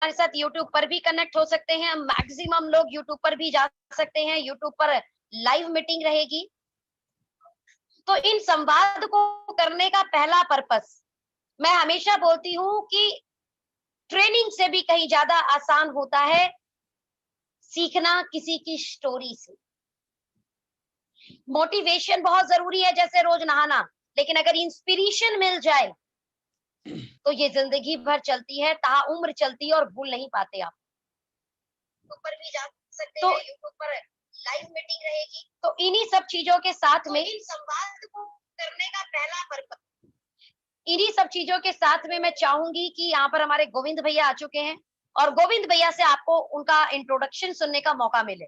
हमारे साथ यूट्यूब पर भी कनेक्ट हो सकते हैं। मैक्सिमम लोग यूट्यूब पर भी जा सकते हैं। यूट्यूब पर लाइव मीटिंग रहेगी। तो इन संवाद को करने का पहला पर्पस, मैं हमेशा बोलती हूँ कि ट्रेनिंग से भी कहीं ज्यादा आसान होता है सीखना किसी की स्टोरी से। मोटिवेशन बहुत जरूरी है, जैसे रोज नहाना, लेकिन अगर इंस्पिरेशन मिल जाए तो ये जिंदगी भर चलती है, ताउम्र चलती है और भूल नहीं पाते आप। ऊपर भी जा सकते हैं, यूट्यूब पर लाइव मीटिंग रहेगी। तो इन्हीं सब चीजों के साथ में इन संवाद को करने का पहला पर्पस, इन्हीं सब चीजों के साथ में मैं चाहूंगी कि यहाँ पर हमारे गोविंद भैया आ चुके हैं और गोविंद भैया से आपको उनका इंट्रोडक्शन सुनने का मौका मिले।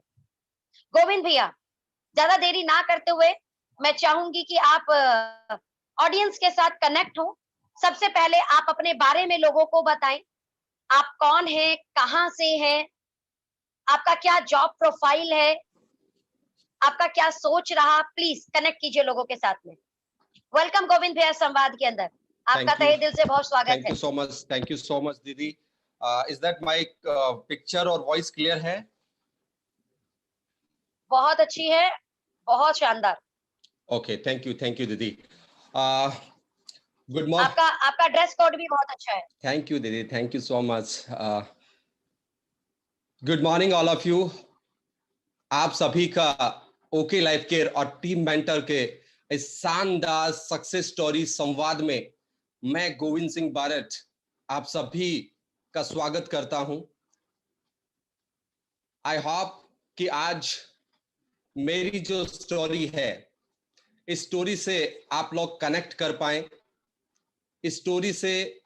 गोविंद भैया, ज्यादा देरी ना करते हुए मैं चाहूंगी कि आप ऑडियंस के साथ कनेक्ट हो। सबसे पहले आप अपने बारे में लोगों को बताएं। आप कौन हैं, कहां से हैं, आपका क्या जॉब प्रोफाइल है, आपका क्या सोच रहा, प्लीज कनेक्ट कीजिए लोगों के साथ में। वेलकम गोविंद भैया संवाद के अंदर, आपका तहे दिल से बहुत स्वागत है। थैंक यू सो मच दीदी। इज दैट माय पिक्चर और वॉइस क्लियर है? बहुत अच्छी है, बहुत शानदार। ओके, थैंक यू दीदी। Good morning. आपका ड्रेस कोड भी बहुत अच्छा है। थैंक यू दीदी, thank you so much. Good morning all of you. आप सभी का ओके लाइफ केयर और टीम मेंटर के इस शानदार सक्सेस स्टोरी संवाद में मैं गोविंद सिंह बारट आप सभी का स्वागत करता हूं। आई होप कि आज मेरी जो स्टोरी है, इस स्टोरी से आप लोग कनेक्ट कर पाए। इस स्टोरी से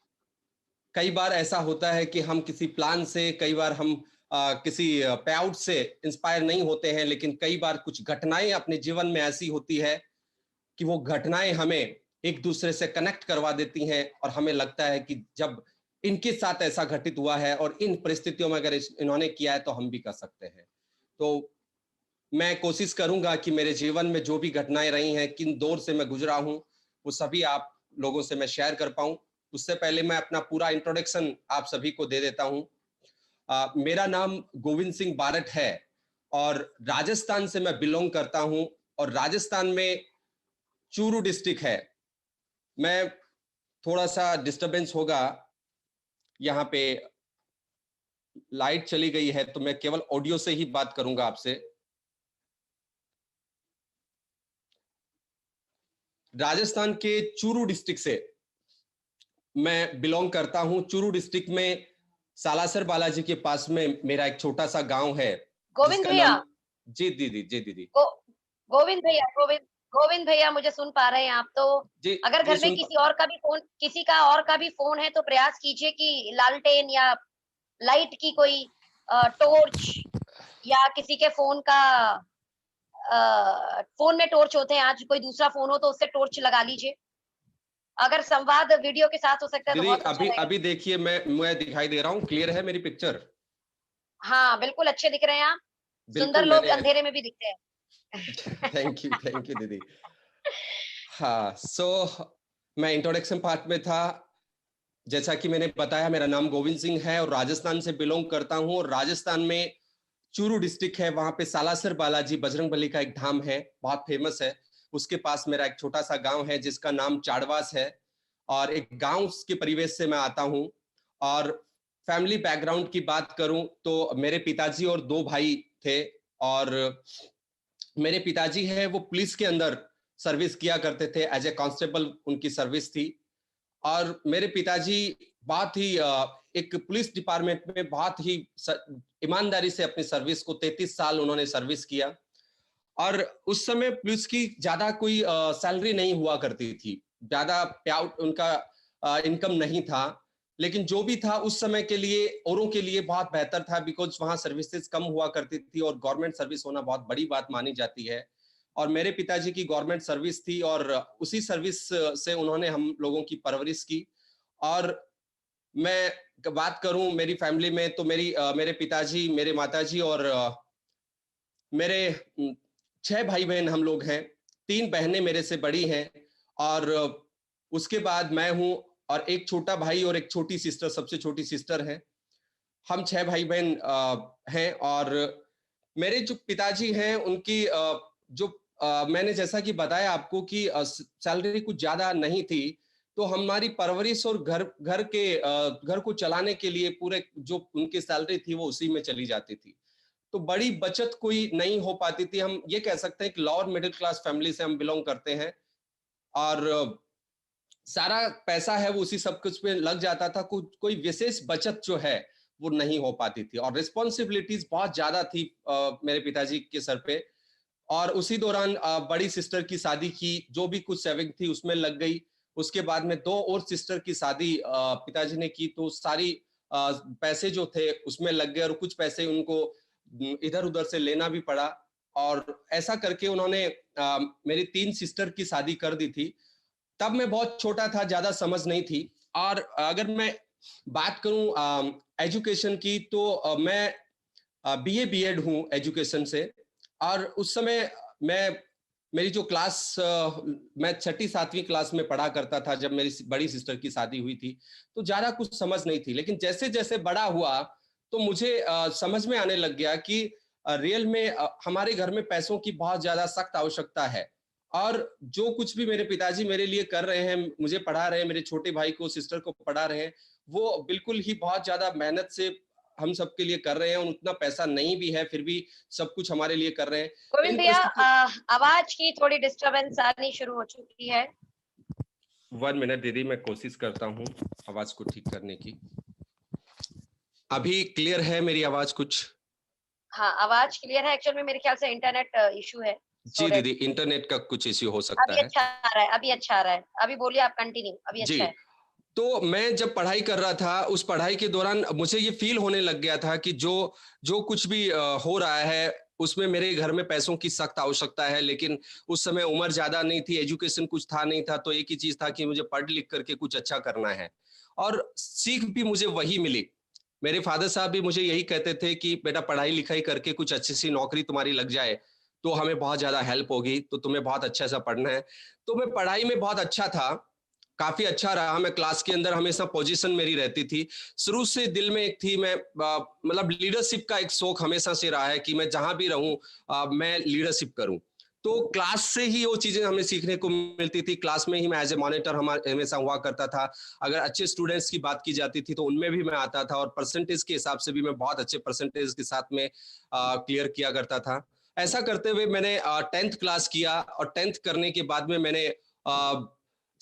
कई बार ऐसा होता है कि हम किसी प्लान से, कई बार हम किसी पे आउट से इंस्पायर नहीं होते हैं, लेकिन कई बार कुछ घटनाएं अपने जीवन में ऐसी होती है कि वो घटनाएं हमें एक दूसरे से कनेक्ट करवा देती हैं और हमें लगता है कि जब इनके साथ ऐसा घटित हुआ है और इन परिस्थितियों में अगर इन्होंने किया है तो हम भी कर सकते हैं। तो मैं कोशिश करूंगा कि मेरे जीवन में जो भी घटनाएं रही हैं, किन दौर से मैं गुजरा हूं, वो सभी आप लोगों से मैं शेयर कर पाऊं। उससे पहले मैं अपना पूरा इंट्रोडक्शन आप सभी को दे देता हूं। मेरा नाम गोविंद सिंह बारट है और राजस्थान से मैं बिलोंग करता हूं और राजस्थान में चूरू डिस्ट्रिक्ट है। मैं थोड़ा सा डिस्टरबेंस होगा, यहाँ पे लाइट चली गई है तो मैं केवल ऑडियो से ही बात करूंगा आपसे। राजस्थान के चूरू डिस्ट्रिक्ट से मैं बिलोंग करता हूं। चूरू डिस्ट्रिक्ट में सालासर बालाजी के पास में मेरा एक छोटा सा गांव है। गोविंद भैया, जी दीदी। गोविंद भैया, मुझे सुन पा रहे हैं आप? तो जी, अगर घर में किसी का और का भी फोन है तो प्रयास कीजिए कि लालटेन या लाइट की कोई टॉर्च, या किसी के फोन का फोन में टॉर्च होते हैं, आज कोई दूसरा फोन हो तो उससे टॉर्च लगा लीजिए। अगर संवाद वीडियो के साथ हो सकता है तो बहुत अच्छा रहेगा। अभी देखिए, मैं दिखाई दे रहा हूँ, क्लियर है मेरी पिक्चर? हाँ, बिल्कुल अच्छे दिख रहे हैं आप। सुंदर बिल्कुल, लोग अंधेरे में भी दिखते हैं। थैंक यू दीदी। हाँ, मैं इंट्रोडक्शन पार्ट में था। जैसा कि मैंने बताया, मेरा नाम गोविंद सिंह है और राजस्थान से बिलोंग करता हूँ। और राजस्थान में चूरू डिस्ट्रिक्ट है, वहां पे सालासर बालाजी बजरंगबली का एक धाम है, बहुत फेमस है। उसके पास मेरा एक छोटा सा गांव है जिसका नाम चाड़वास है। और एक गांव के परिवेश से मैं आता हूं। और फैमिली बैकग्राउंड की बात करूं तो मेरे पिताजी और दो भाई थे। और मेरे पिताजी है वो पुलिस के अंदर सर्विस किया करते थे, एज ए कांस्टेबल उनकी सर्विस थी। और मेरे पिताजी बहुत ही एक पुलिस डिपार्टमेंट में बहुत ही ईमानदारी से अपनी सर्विस को 33 साल उन्होंने सर्विस किया। और उस समय पुलिस की ज्यादा कोई सैलरी नहीं हुआ करती थी, ज्यादा पे आउट उनका इनकम नहीं था। लेकिन जो भी था उस समय के लिए, औरों के लिए बहुत बेहतर था, बिकॉज वहां सर्विसेज कम हुआ करती थी और गवर्नमेंट सर्विस होना बहुत बड़ी बात मानी जाती है। और मेरे पिताजी की गवर्नमेंट सर्विस थी और उसी सर्विस से उन्होंने हम लोगों की परवरिश की। और मैं बात करूं मेरी फैमिली में तो मेरे पिताजी, मेरे माताजी और मेरे 6 भाई बहन हम लोग हैं। 3 बहनें मेरे से बड़ी हैं और उसके बाद मैं हूं और एक छोटा भाई और एक छोटी सिस्टर, सबसे छोटी सिस्टर है। हम 6 भाई-बहन हैं और मेरे जो पिताजी हैं उनकी जो मैंने जैसा कि बताया आपको कि सैलरी कुछ ज़्यादा नहीं थी, तो हमारी परवरिश और घर को चलाने के लिए पूरे जो उनकी सैलरी थी वो उसी में चली जाती थी। तो बड़ी बचत कोई नहीं हो पाती थी। हम ये कह सकते हैं कि लोअर मिडिल क्लास फैमिली से हम बिलॉन्ग करते हैं और सारा पैसा है वो उसी सब कुछ पे लग जाता था। कोई विशेष बचत जो है वो नहीं हो पाती थी और रिस्पॉन्सिबिलिटीज बहुत ज्यादा थी मेरे पिताजी के सर पे। और उसी दौरान बड़ी सिस्टर की शादी की, जो भी कुछ सेविंग थी उसमें लग गई। उसके बाद में 2 और सिस्टर की शादी पिताजी ने की, तो सारी पैसे जो थे उसमें लग गए और कुछ पैसे उनको इधर-उधर से लेना भी पड़ा। और ऐसा करके उन्होंने मेरी 3 सिस्टर की शादी कर दी थी। तब मैं बहुत छोटा था, ज़्यादा समझ नहीं थी। और अगर मैं बात करूँ एजुकेशन की, तो मैं बीए बीएड हूँ एजुकेशन से। और उस समय मैं मेरी जो क्लास मैं छठी 7वीं क्लास में पढ़ा करता था जब मेरी बड़ी सिस्टर की शादी हुई थी, तो ज़्यादा कुछ समझ नहीं थी। लेकिन जैसे-जैसे बड़ा हुआ, तो मुझे समझ में आने लग गया कि रियल में हमारे घर में पैसों की बहुत ज़्यादा सख्त आवश्यकता है। और जो कुछ भी मेरे पिताजी मेरे लिए कर रहे हैं, मुझे पढ़ा रहे हैं, मेरे छोटे भाई को, सिस्टर को पढ़ा रहे हैं, वो बिल्कुल ही बहुत ज़्यादा मेहनत से हम सबके लिए कर रहे हैं और उतना पैसा नहीं भी है, फिर भी सब कुछ हमारे लिए कर रहे हैं। तो गोविंद इन भैया, परिस्थिति आवाज की थोड़ी डिस्टरबेंस आनी शुरू हो चुकी है। 1 मिनट दीदी, मैं कोशिश करता हूँ आवाज को ठीक करने की। अभी क्लियर है मेरी आवाज कुछ? हाँ, आवाज क्लियर है। एक्चुअल में मेरे ख्याल से इंटरनेट इशू है, सो जी दैट दीदी, इंटरनेट का कुछ इश्यू हो सकता अभी है। अच्छा आ रहा है, अभी अच्छा आ रहा है। अभी बोलिए, आप कंटिन्यू, अभी जी, अच्छा है। तो मैं जब पढ़ाई कर रहा था, उस पढ़ाई के दौरान मुझे ये फ़ील होने लग गया था कि जो जो कुछ भी हो रहा है, उसमें मेरे घर में पैसों की सख्त आवश्यकता है। लेकिन उस समय उम्र ज़्यादा नहीं थी, एजुकेशन कुछ था नहीं था, तो एक ही चीज़ था कि मुझे पढ़ लिख करके कुछ अच्छा करना है। और सीख भी मुझे वही मिली। मेरे फ़ादर साहब भी मुझे यही कहते थे कि बेटा पढ़ाई-लिखाई करके कुछ अच्छी-सी नौकरी तुम्हारी लग जाए, तो हमें बहुत ज़्यादा हेल्प होगी, तो तुम्हें बहुत अच्छा-सा पढ़ना है। तो मैं पढ़ाई में बहुत अच्छा था, काफ़ी अच्छा रहा, मैं क्लास के अंदर हमेशा पोज़ीशन मेरी रहती थी। शुरू से दिल में एक थी, मैं मतलब लीडरशिप का एक शौक हमेशा से रहा है कि मैं जहाँ भी रहूँ मैं लीडरशिप करूँ। तो क्लास से ही वो चीज़ें हमें सीखने को मिलती थी, क्लास में ही मैं एज़ ए मॉनिटर हमेशा हुआ करता था। अगर अच्छे स्टूडेंट्स की बात की जाती थी, तो उनमें भी मैं आता था और परसेंटेज के हिसाब से भी मैं बहुत अच्छे परसेंटेज के साथ में क्लियर किया करता था। ऐसा करते हुए मैंने 10th क्लास किया और 10th करने के बाद में मैंने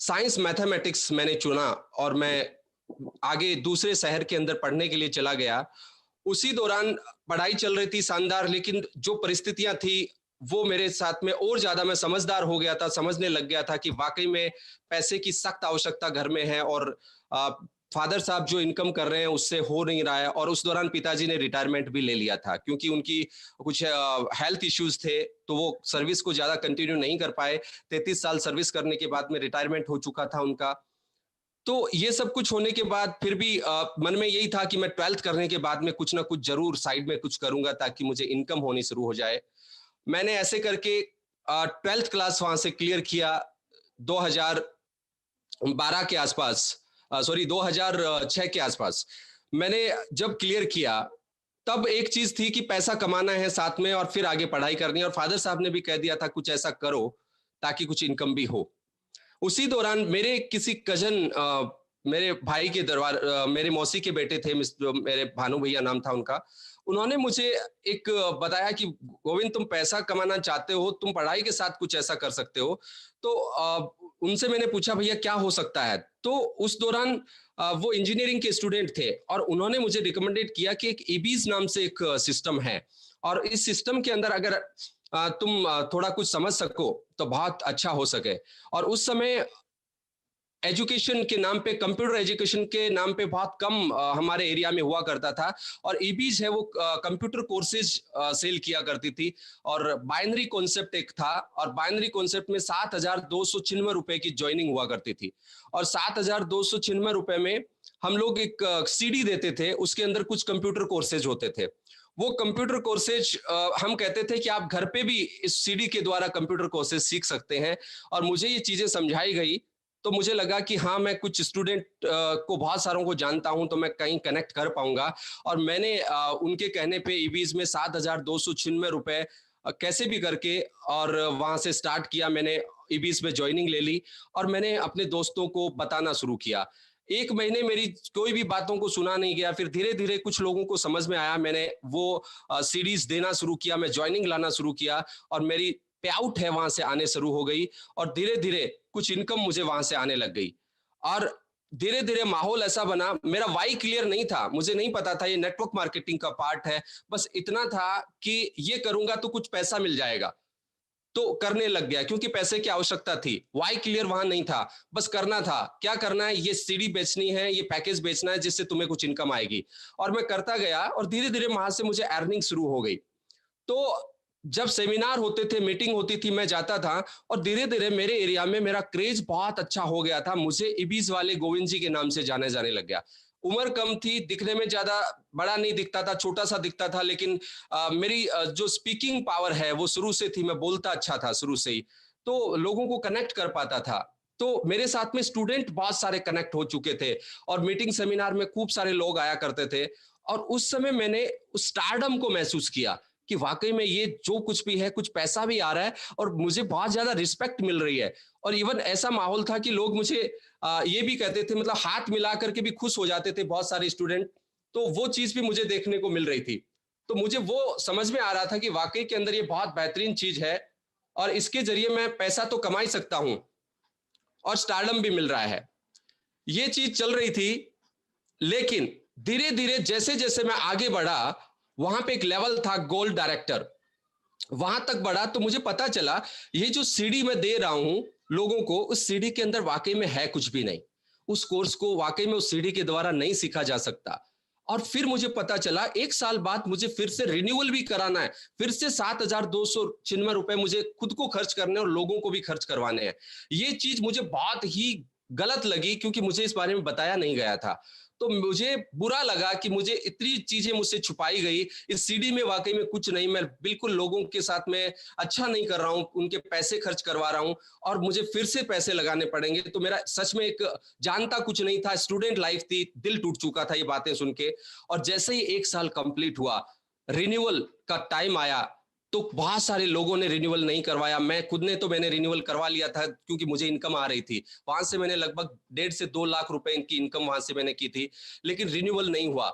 साइंस मैथमेटिक्स मैंने चुना और मैं आगे दूसरे शहर के अंदर पढ़ने के लिए चला गया। उसी दौरान पढ़ाई चल रही थी शानदार, लेकिन जो परिस्थितियाँ थी, वो मेरे साथ में और ज़्यादा मैं समझदार हो गया था, समझने लग गया था कि वाक़ई में पैसे की सख्त आवश्यकता घर में है और अ, फ़ादर साहब जो इनकम कर रहे हैं, उससे हो नहीं रहा है। और उस दौरान पिताजी ने रिटायरमेंट भी ले लिया था, क्योंकि उनकी कुछ हेल्थ इश्यूज़ थे, तो वो सर्विस को ज़्यादा कंटिन्यू नहीं कर पाए। 33 साल सर्विस करने के बाद में रिटायरमेंट हो चुका था उनका। तो ये सब कुछ होने के बाद फिर भी मन में यही था कि मैं 12th करने के बाद में कुछ ना कुछ ज़रूर साइड में कुछ करूँगा ताकि मुझे इनकम होनी शुरू हो जाए। मैंने ऐसे करके 12th क्लास वहाँ से क्लियर किया 2012 के आसपास, सॉरी 2006 के आसपास। मैंने जब क्लियर किया, तब एक चीज़ थी कि पैसा कमाना है साथ में और फिर आगे पढ़ाई करनी है और फ़ादर साहब ने भी कह दिया था कुछ ऐसा करो, ताकि कुछ इनकम भी हो। उसी दौरान मेरे किसी कज़न मेरे भाई के मेरे मौसी के बेटे थे, जो मेरे भानु भैया नाम था उनका। उन्होंने मुझे एक बताया कि गोविंद, तुम पैसा कमाना चाहते हो, तुम पढ़ाई के साथ कुछ ऐसा कर सकते हो। तो उनसे मैंने पूछा भैया क्या हो सकता है? तो उस दौरान वो इंजीनियरिंग के स्टूडेंट थे और उन्होंने मुझे रिकमेंडेड किया कि एक ईबीज़ नाम से एक सिस्टम है और इस सिस्टम के अंदर अगर तुम थोड़ा कुछ समझ सको, तो बहुत अच्छा हो सके। और उस समय एजुकेशन के नाम पे, कंप्यूटर एजुकेशन के नाम पे बहुत कम हमारे एरिया में हुआ करता था और ईबीज है वो कंप्यूटर कोर्सेज सेल किया करती थी और बाइनरी कॉन्सेप्ट एक था और बाइनरी कॉन्सेप्ट में 7,296 रुपए की ज्वाइनिंग हुआ करती थी और 7,296 रुपए में हम लोग एक सीडी देते थे, उसके अंदर कुछ कंप्यूटर कोर्सेज होते थे। वो कंप्यूटर कोर्सेज हम कहते थे कि आप घर पे भी इस सीडी के द्वारा कंप्यूटर कोर्सेज सीख सकते हैं और मुझे ये चीजें समझाई गई तो मुझे लगा कि हाँ, मैं कुछ स्टूडेंट को बहुत सारों को जानता हूं, तो मैं कहीं कनेक्ट कर पाऊंगा। और मैंने उनके कहने पे ईबीज में 7,296 रुपए कैसे भी करके और वहां से स्टार्ट किया। मैंने ईबीज में ज्वाइनिंग ले ली और मैंने अपने दोस्तों को बताना शुरू किया। 1 महीने मेरी कोई भी बातों को सुना नहीं गया। फिर धीरे धीरे कुछ लोगों को समझ में आया, मैंने वो सीडीज देना शुरू किया, मैं ज्वाइनिंग लाना शुरू किया और मेरी पे आउट है वहां से आने शुरू हो गई और धीरे धीरे कुछ इनकम मुझे वहां से आने लग गई। और धीरे धीरे माहौल ऐसा बना, मेरा वाई क्लियर नहीं था, मुझे नहीं पता था ये नेटवर्क मार्केटिंग का पार्ट है। बस इतना था कि ये करूंगा तो कुछ पैसा मिल जाएगा, तो करने लग गया क्योंकि पैसे की आवश्यकता थी। वाई क्लियर वहां नहीं था, बस करना था। क्या करना है, ये सीडी बेचनी है, ये पैकेज बेचना है जिससे तुम्हें कुछ इनकम आएगी। और मैं करता गया और धीरे धीरे वहां से मुझे अर्निंग शुरू हो गई। तो जब सेमिनार होते थे, मीटिंग होती थी, मैं जाता था और धीरे धीरे मेरे एरिया में मेरा क्रेज बहुत अच्छा हो गया था। मुझे इबीज वाले गोविंद जी के नाम से जाने जाने लग गया। उम्र कम थी, दिखने में ज्यादा बड़ा नहीं दिखता था, छोटा सा दिखता था, लेकिन मेरी जो स्पीकिंग पावर है वो शुरू से थी, मैं बोलता अच्छा था शुरू से ही, तो लोगों को कनेक्ट कर पाता था। तो मेरे साथ में स्टूडेंट बहुत सारे कनेक्ट हो चुके थे और मीटिंग सेमिनार में खूब सारे लोग आया करते थे। और उस समय मैंने उस स्टारडम को महसूस किया कि वाकई में ये जो कुछ भी है, कुछ पैसा भी आ रहा है और मुझे बहुत ज्यादा रिस्पेक्ट मिल रही है। और इवन ऐसा माहौल था कि लोग मुझे ये भी कहते थे, मतलब हाथ मिला करके भी खुश हो जाते थे बहुत सारे स्टूडेंट। तो वो चीज भी मुझे देखने को मिल रही थी। तो मुझे वो समझ में आ रहा था कि वाकई के अंदर ये बहुत बेहतरीन चीज है और इसके जरिए मैं पैसा तो कमा ही सकता हूं और स्टारडम भी मिल रहा है। ये चीज चल रही थी। लेकिन धीरे धीरे जैसे जैसे मैं आगे बढ़ा, वहां पे एक लेवल था गोल्ड डायरेक्टर, वहां तक बढ़ा तो मुझे पता चला ये जो सीडी मैं दे रहा हूं लोगों को, उस सीडी के अंदर वाकई में है कुछ भी नहीं। उस कोर्स को वाकई में उस सीडी के द्वारा नहीं सीखा जा सकता। और फिर मुझे पता चला 1 साल बाद मुझे फिर से रिन्यूअल भी कराना है, फिर से 7,296 रुपए मुझे खुद को खर्च करने और लोगों को भी खर्च करवाने हैं। ये चीज मुझे बहुत ही गलत लगी क्योंकि मुझे इस बारे में बताया नहीं गया था। तो मुझे बुरा लगा कि मुझे इतनी चीजें मुझसे छुपाई गई। इस सीडी में वाकई में कुछ नहीं, मैं बिल्कुल लोगों के साथ में अच्छा नहीं कर रहा हूं, उनके पैसे खर्च करवा रहा हूं और मुझे फिर से पैसे लगाने पड़ेंगे। तो मेरा सच में एक जानता कुछ नहीं था, स्टूडेंट लाइफ थी, दिल टूट चुका था ये बातें सुन के। और जैसे ही 1 साल कंप्लीट हुआ, रिन्यूअल का टाइम आया, तो बहुत सारे लोगों ने रिन्यूअल नहीं करवाया। मैं खुद ने तो मैंने रिन्यूअल करवा लिया था क्योंकि मुझे इनकम आ रही थी वहां से। मैंने लगभग 1.5 से 2 लाख रुपए इनकी इनकम वहां से मैंने की थी, लेकिन रिन्यूअल नहीं हुआ।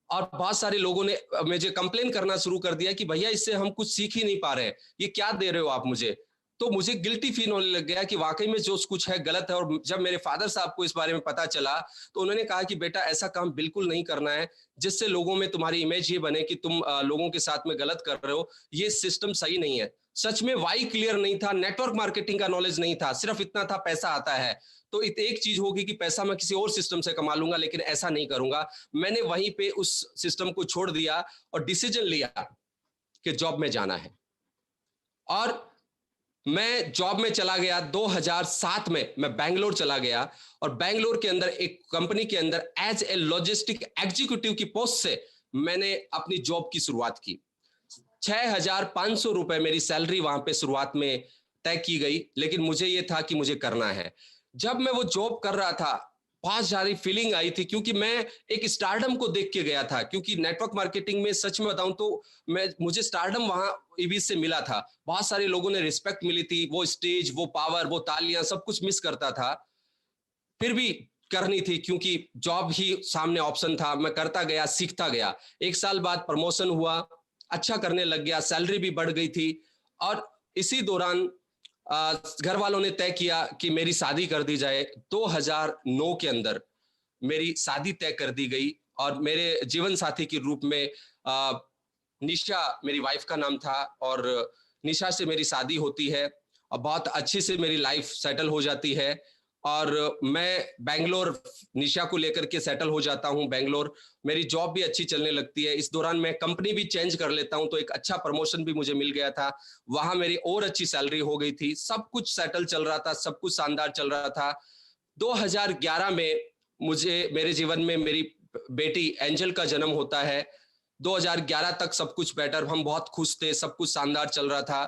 और बहुत सारे लोगों ने मुझे कंप्लेन करना शुरू कर दिया कि भैया इससे हम कुछ सीख ही नहीं पा रहे हैं, ये क्या दे रहे हो आप मुझे। तो मुझे गिल्टी फील होने लग गया कि वाकई में जो कुछ है गलत है। और जब मेरे फादर साहब को इस बारे में पता चला तो उन्होंने कहा कि बेटा ऐसा काम बिल्कुल नहीं करना है जिससे लोगों में तुम्हारी इमेज ये बने कि तुम लोगों के साथ में गलत कर रहे हो। ये सिस्टम सही नहीं है। सच में वाई क्लियर नहीं था, नेटवर्क मार्केटिंग का नॉलेज नहीं था, सिर्फ इतना था पैसा आता है तो एक चीज होगी कि पैसा मैं किसी और सिस्टम से कमा लूंगा, लेकिन ऐसा नहीं करूंगा। मैंने वहीं पे उस सिस्टम को छोड़ दिया और डिसीजन लिया कि जॉब में जाना है। और मैं जॉब में चला गया। 2007 में मैं बैंगलोर चला गया और बैंगलोर के अंदर एक कंपनी के अंदर एज ए लॉजिस्टिक एग्जीक्यूटिव की पोस्ट से मैंने अपनी जॉब की शुरुआत की। 6,500 रुपए मेरी सैलरी वहां पे शुरुआत में तय की गई, लेकिन मुझे ये था कि मुझे करना है। जब मैं वो जॉब कर रहा था, बहुत सारी फीलिंग आई थी क्योंकि मैं एक स्टारडम को देख के गया था। क्योंकि नेटवर्क मार्केटिंग में सच में बताऊं तो मुझे स्टारडम वहां ईबीज से मिला था। बहुत सारे लोगों ने रिस्पेक्ट मिली थी, वो स्टेज, वो पावर, वो तालियां, सब कुछ मिस करता था। फिर भी करनी थी क्योंकि जॉब ही सामने ऑप्शन था। मैं करता गया, सीखता गया। 1 साल बाद प्रमोशन हुआ, अच्छा करने लग गया, सैलरी भी बढ़ गई थी। और इसी दौरान घर वालों ने तय किया कि मेरी शादी कर दी जाए। 2009 के अंदर मेरी शादी तय कर दी गई और मेरे जीवन साथी के रूप में निशा मेरी वाइफ का नाम था और निशा से मेरी शादी होती है और बहुत अच्छी से मेरी लाइफ सेटल हो जाती है। और मैं बैंगलोर निशा को लेकर के सेटल हो जाता हूं बैंगलोर। मेरी जॉब भी अच्छी चलने लगती है। इस दौरान मैं कंपनी भी चेंज कर लेता हूं तो एक अच्छा प्रमोशन भी मुझे मिल गया था। वहां मेरी और अच्छी सैलरी हो गई थी। सब कुछ सेटल चल रहा था, सब कुछ शानदार चल रहा था। 2011 में मुझे मेरे जीवन में मेरी बेटी एंजल का जन्म होता है। 2011 तक सब कुछ बेटर, हम बहुत खुश थे, सब कुछ शानदार चल रहा था।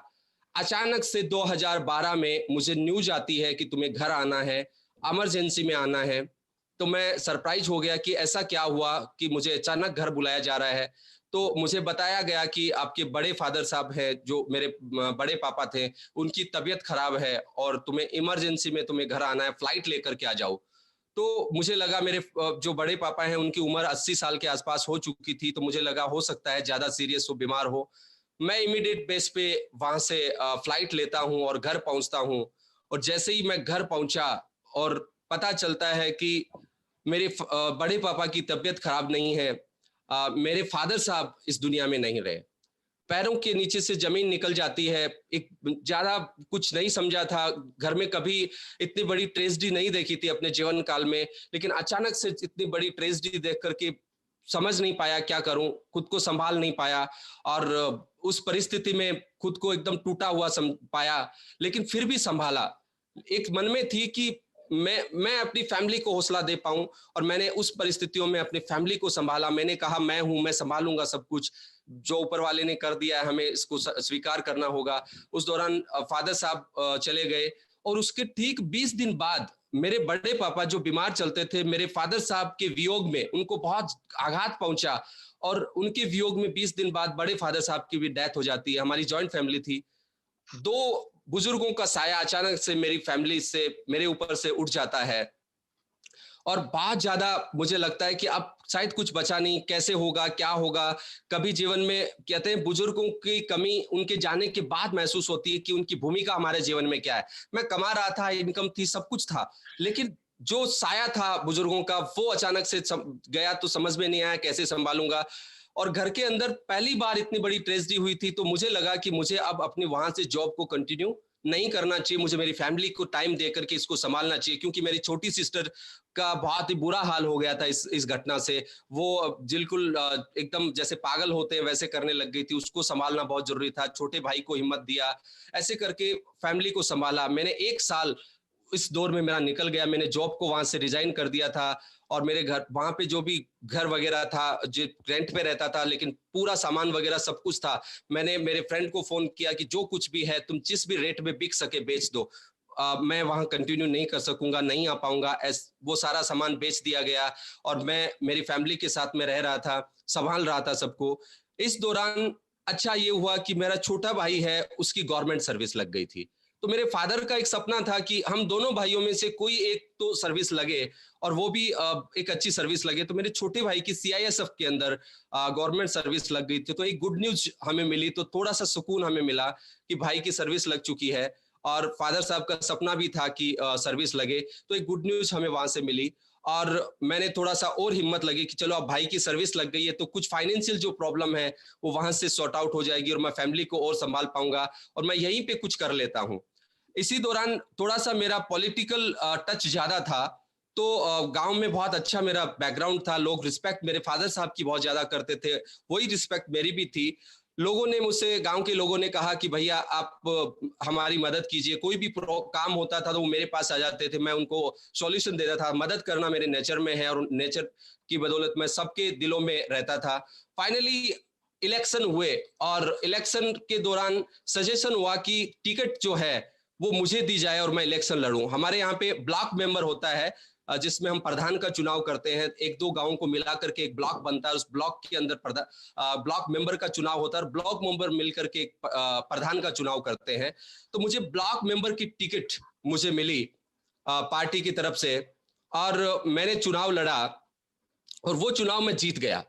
अचानक से 2012 में मुझे न्यूज आती है कि तुम्हें घर आना है इमरजेंसी में आना है। तो मैं सरप्राइज हो गया कि ऐसा क्या हुआ कि मुझे अचानक घर बुलाया जा रहा है। तो मुझे बताया गया कि आपके बड़े फादर साहब हैं, जो मेरे बड़े पापा थे, उनकी तबीयत खराब है और तुम्हें इमरजेंसी में तुम्हें घर आना है, फ्लाइट लेकर के आ जाओ। तो मुझे लगा मेरे जो बड़े पापा हैं उनकी उम्र 80 साल के आसपास हो चुकी थी, तो मुझे लगा हो सकता है ज़्यादा सीरियस हो, बीमार हो। मैं इमीडिएट बेस पे वहाँ से फ्लाइट लेता हूँ और घर पहुँचता हूँ, और जैसे ही मैं घर पहुँचा और पता चलता है कि मेरे बड़े पापा की तबीयत खराब नहीं है, मेरे फादर साहब इस दुनिया में नहीं रहे। पैरों के नीचे से ज़मीन निकल जाती है। एक ज़्यादा कुछ नहीं समझा था, घर में कभी इतनी बड़ी ट्रेजेडी नहीं देखी थी अपने जीवन काल में, लेकिन अचानक से इतनी बड़ी ट्रेजेडी देख कर के समझ नहीं पाया क्या करूँ, खुद को सँभाल नहीं पाया, और उस परिस्थिति में खुद को एकदम टूटा हुआ पाया, लेकिन फिर भी सँभाला। एक मन में थी कि मैं अपनी फैमिली को हौसला दे पाऊँ, और मैंने उस परिस्थितियों में अपनी फैमिली को सँभाला। मैंने कहा मैं हूँ, मैं सँभालूँगा सब कुछ। जो ऊपर वाले ने कर दिया है हमें इसको स्वीकार करना होगा। उस दौरान फादर साहब चले गए, और उसके ठीक 20 दिन बाद मेरे बड़े पापा जो बीमार चलते थे, मेरे फादर साहब के वियोग में उनको बहुत आघात पहुंचा, और उनके वियोग में 20 दिन बाद बड़े फादर साहब की भी डेथ हो जाती है। हमारी जॉइंट फैमिली थी। दो बुजुर्गों का साया अचानक से मेरी फैमिली से मेरे ऊपर से उठ जाता है, और बहुत ज़्यादा मुझे लगता है कि अब शायद कुछ बचा नहीं, कैसे होगा, क्या होगा? कभी जीवन में कहते हैं बुजुर्गों की कमी उनके जाने के बाद महसूस होती है कि उनकी भूमिका हमारे जीवन में क्या है। मैं कमा रहा था, इनकम थी, सब कुछ था, लेकिन जो साया था बुजुर्गों का वो अचानक से गया, तो समझ में नहीं आया कैसे सँभालूँगा। और घर के अंदर पहली बार इतनी बड़ी ट्रेजेडी हुई थी, तो मुझे लगा कि मुझे अब अपनी वहाँ से जॉब को कंटिन्यू नहीं करना चाहिए, मुझे मेरी फैमिली को टाइम दे करके इसको सँभालना चाहिए, क्योंकि मेरी छोटी सिस्टर का बहुत ही बुरा हाल हो गया था इस घटना से। वो बिल्कुल एकदम जैसे पागल होते हैं वैसे करने लग गई थी, उसको सँभालना बहुत ज़रूरी था, छोटे भाई को हिम्मत दिया, ऐसे करके फैमिली को सँभाला। मैंने 1 साल इस दौर में मेरा निकल गया, मैंने जॉब को वहाँ से रिज़ाइन कर दिया था, और मेरे घर वहाँ पे जो भी घर वगैरह था, जो रेंट पे रहता था, लेकिन पूरा सामान वगैरह सब कुछ था। मैंने मेरे फ्रेंड को फ़ोन किया कि जो कुछ भी है तुम जिस भी रेट में बिक सके बेच दो। मैं वहाँ कंटिन्यू नहीं कर सकूँगा, नहीं आ पाऊँगा, वो सारा सामान बेच दिया गया, और मैं मेरी फैमिली के साथ में रह रहा था, सँभाल रहा था सबको। इस दौरान अच्छा ये हुआ कि मेरा छोटा भाई है, उसकी गवर्नमेंट सर्विस लग गई थी। तो मेरे फादर का एक सपना था कि हम दोनों भाइयों में से कोई एक तो सर्विस लगे, और वो भी एक अच्छी सर्विस लगे। तो मेरे छोटे भाई की सीआईएसएफ के अंदर गवर्नमेंट सर्विस लग गई थी। तो एक गुड न्यूज़ हमें मिली, तो थोड़ा-सा सुकून हमें मिला कि भाई की सर्विस लग चुकी है, और फादर साहब का सपना भी था कि सर्विस लगे, तो एक गुड न्यूज़ हमें वहाँ से मिली। और मैंने थोड़ा-सा और हिम्मत लगी कि चलो अब भाई की सर्विस लग गई है, तो कुछ फाइनेंशियल जो प्रॉब्लम है, वो वहाँ से सॉर्ट आउट हो जाएगी, और मैं फैमिली को और सँभाल पाऊँगा, और मैं यहीं पे कुछ कर लेता हूँ। इसी दौरान थोड़ा-सा मेरा पॉलिटिकल टच ज़्यादा था, तो गाँव में बहुत अच्छा मेरा बैकग्राउंड था, लोग रिस्पेक्ट मेरे फादर साहब की बहुत ज़्यादा करते थे, वही रिस्पेक्ट मेरी भी थी। लोगों ने मुझसे, गाँव के लोगों ने कहा कि भैया आप हमारी मदद कीजिए, कोई भी काम होता था तो वो मेरे पास आ जाते थे, मैं उनको सॉल्यूशन देता था, मदद करना मेरे नेचर में है, और नेचर की बदौलत मैं सबके दिलों में रहता था। फाइनली इलेक्शन हुए, और इलेक्शन के दौरान सजेशन हुआ कि टिकट जो है वो मुझे दी जाए और मैं इलेक्शन लड़ूं। हमारे यहाँ पे ब्लॉक मेंबर होता है, जिसमें हम प्रधान का चुनाव करते हैं, 1-2 गाँव को मिला करके एक ब्लॉक बनता है, उस ब्लॉक के अंदर ब्लॉक मेंबर का चुनाव होता है, और ब्लॉक मेंबर मिलकर के एक प्रधान का चुनाव करते हैं। तो मुझे ब्लॉक मेंबर की टिकट मुझे मिली पार्टी की तरफ से, और मैंने चुनाव लड़ा, और वो चुनाव मैं जीत गया।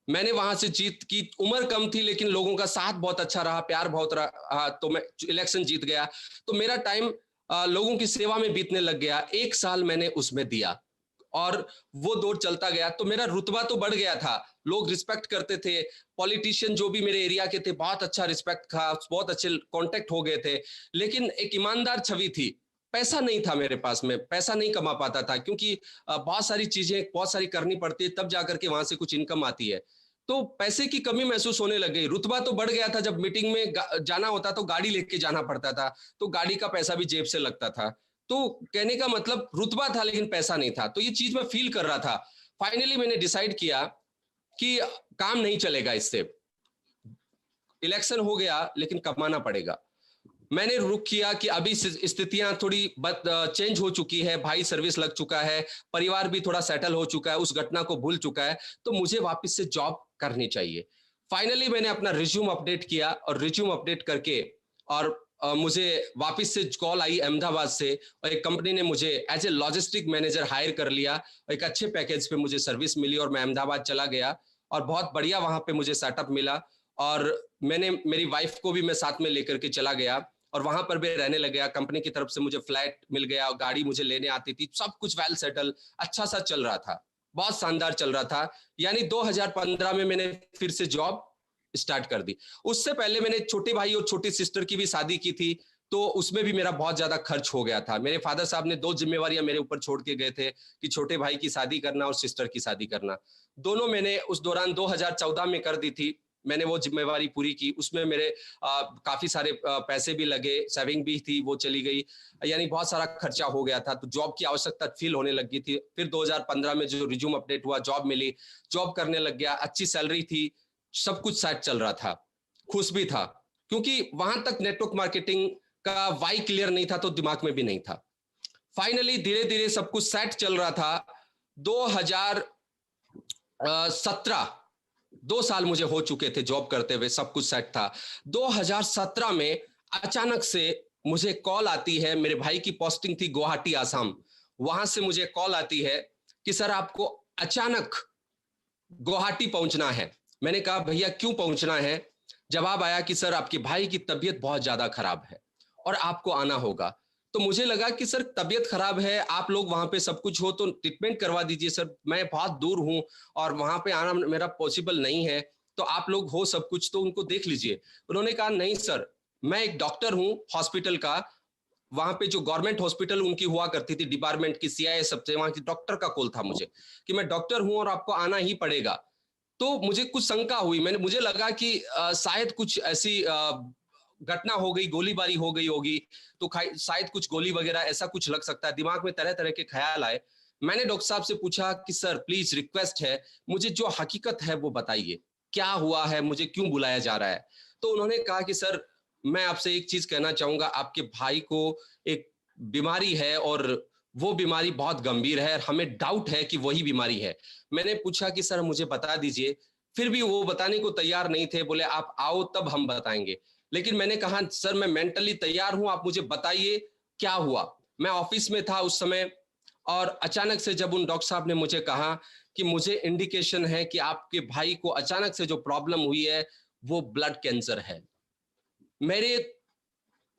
मैंने वहां से जीत की, उम्र कम थी लेकिन लोगों का साथ बहुत अच्छा रहा, प्यार बहुत रहा, तो मैं इलेक्शन जीत गया। तो मेरा टाइम लोगों की सेवा में बीतने लग गया। 1 साल मैंने उसमें दिया, और वो दौर चलता गया, तो मेरा रुतबा तो बढ़ गया था, लोग रिस्पेक्ट करते थे, पॉलिटिशियन जो भी मेरे एरिया के थे बहुत अच्छा रिस्पेक्ट था, बहुत अच्छे कांटेक्ट हो गए थे, लेकिन एक ईमानदार छवि थी। पैसा नहीं था मेरे पास में, पैसा नहीं कमा पाता था, क्योंकि बहुत सारी चीजें बहुत सारी करनी पड़ती है, तब जाकर के वहां से कुछ इनकम आती है। तो पैसे की कमी महसूस होने लग गई। रुतबा तो बढ़ गया था, जब मीटिंग में जाना होता तो गाड़ी लेके जाना पड़ता था, तो गाड़ी का पैसा भी जेब से लगता था। तो कहने का मतलब रुतबा था लेकिन पैसा नहीं था, तो ये चीज मैं फील कर रहा था। फाइनली मैंने डिसाइड किया कि काम नहीं चलेगा इससे, इलेक्शन हो गया लेकिन कमाना पड़ेगा। मैंने रुक किया कि अभी स्थितियां थोड़ी चेंज हो चुकी है, भाई सर्विस लग चुका है, परिवार भी थोड़ा सेटल हो चुका है, उस घटना को भूल चुका है, तो मुझे वापस से जॉब करनी चाहिए। फाइनली मैंने अपना रिज्यूम अपडेट किया और रिज्यूम अपडेट करके और मुझे वापस से कॉल आई अहमदाबाद से और एक कंपनी ने मुझे as a logistic manager hire कर लिया। एक अच्छे पैकेज पे मुझे सर्विस मिली और मैं अहमदाबाद चला गया और बहुत बढ़िया वहां पे मुझे सेटअप मिला और मैंने मेरी वाइफ को भी मैं साथ में लेकर के चला गया और वहां पर भी रहने लग गया। कंपनी की तरफ से मुझे फ्लैट मिल गया और गाड़ी मुझे लेने आती थी, सब कुछ वेल सेटल, अच्छा सा चल रहा था, बहुत शानदार चल रहा था। यानी 2015 में मैंने फिर से जॉब स्टार्ट कर दी। उससे पहले मैंने छोटे भाई और छोटी सिस्टर की भी शादी की थी, तो उसमें भी मेरा बहुत ज्यादा खर्च हो गया था। मेरे फादर साहब ने 2 जिम्मेवारियां मेरे ऊपर छोड़ के गए थे कि छोटे भाई की शादी करना और सिस्टर की शादी करना। दोनों मैंने उस दौरान 2014 में कर दी थी। मैंने वो जिम्मेवारी पूरी की। उसमें मेरे काफी सारे पैसे भी लगे, सेविंग भी थी, वो चली गई। यानी बहुत सारा खर्चा हो गया था, तो जॉब की आवश्यकता फील होने लगी थी। फिर 2015 में जो रिज्यूम अपडेट हुआ, जॉब मिली, जॉब करने लग गया, अच्छी सैलरी थी, सब कुछ सेट चल रहा था, खुश भी था, क्योंकि वहां तक नेटवर्क मार्केटिंग का वाई क्लियर नहीं था, तो दिमाग में भी नहीं था। फाइनली धीरे धीरे सब कुछ सेट चल रहा था। 2017, 2 साल मुझे हो चुके थे जॉब करते हुए, सब कुछ सेट था। 2017 में अचानक से मुझे कॉल आती है, मेरे भाई की पोस्टिंग थी गुवाहाटी आसाम, वहां से मुझे कॉल आती है कि सर आपको अचानक गुवाहाटी पहुंचना है। मैंने कहा भैया क्यों पहुंचना है? जवाब आया कि सर आपके भाई की तबीयत बहुत ज्यादा खराब है और आपको आना होगा। तो मुझे लगा कि सर तबीयत खराब है, आप लोग वहां पे सब कुछ हो तो ट्रीटमेंट करवा दीजिए सर, मैं बहुत दूर हूं और वहां पे आना मेरा पॉसिबल नहीं है, तो आप लोग हो सब कुछ तो उनको देख लीजिए। उन्होंने कहा नहीं सर, मैं एक डॉक्टर हूं हॉस्पिटल का, वहां पे जो गवर्नमेंट हॉस्पिटल उनकी हुआ करती थी डिपार्टमेंट की, सीआईए सबसे, वहां की डॉक्टर का कॉल था मुझे कि मैं डॉक्टर हूं और आपको आना ही पड़ेगा। तो मुझे कुछ शंका हुई, मुझे लगा कि शायद कुछ ऐसी घटना हो गई, गोलीबारी हो गई होगी, तो शायद कुछ गोली वगैरह ऐसा कुछ लग सकता है, दिमाग में तरह तरह के ख्याल आए। मैंने डॉक्टर साहब से पूछा कि सर प्लीज रिक्वेस्ट है, मुझे जो हकीकत है वो बताइए, क्या हुआ है, मुझे क्यों बुलाया जा रहा है? तो उन्होंने कहा कि सर मैं आपसे एक चीज कहना चाहूंगा, आपके भाई को एक बीमारी है और वो बीमारी बहुत गंभीर है, हमें डाउट है कि वही बीमारी है। मैंने पूछा कि सर मुझे बता दीजिए, फिर भी वो बताने को तैयार नहीं थे, बोले आप आओ तब हम बताएंगे। लेकिन मैंने कहा सर मैं मेंटली तैयार हूं, आप मुझे बताइए क्या हुआ। मैं ऑफिस में था उस समय और अचानक से जब उन डॉक्टर साहब ने मुझे कहा कि मुझे इंडिकेशन है कि आपके भाई को अचानक से जो प्रॉब्लम हुई है वो ब्लड कैंसर है, मेरे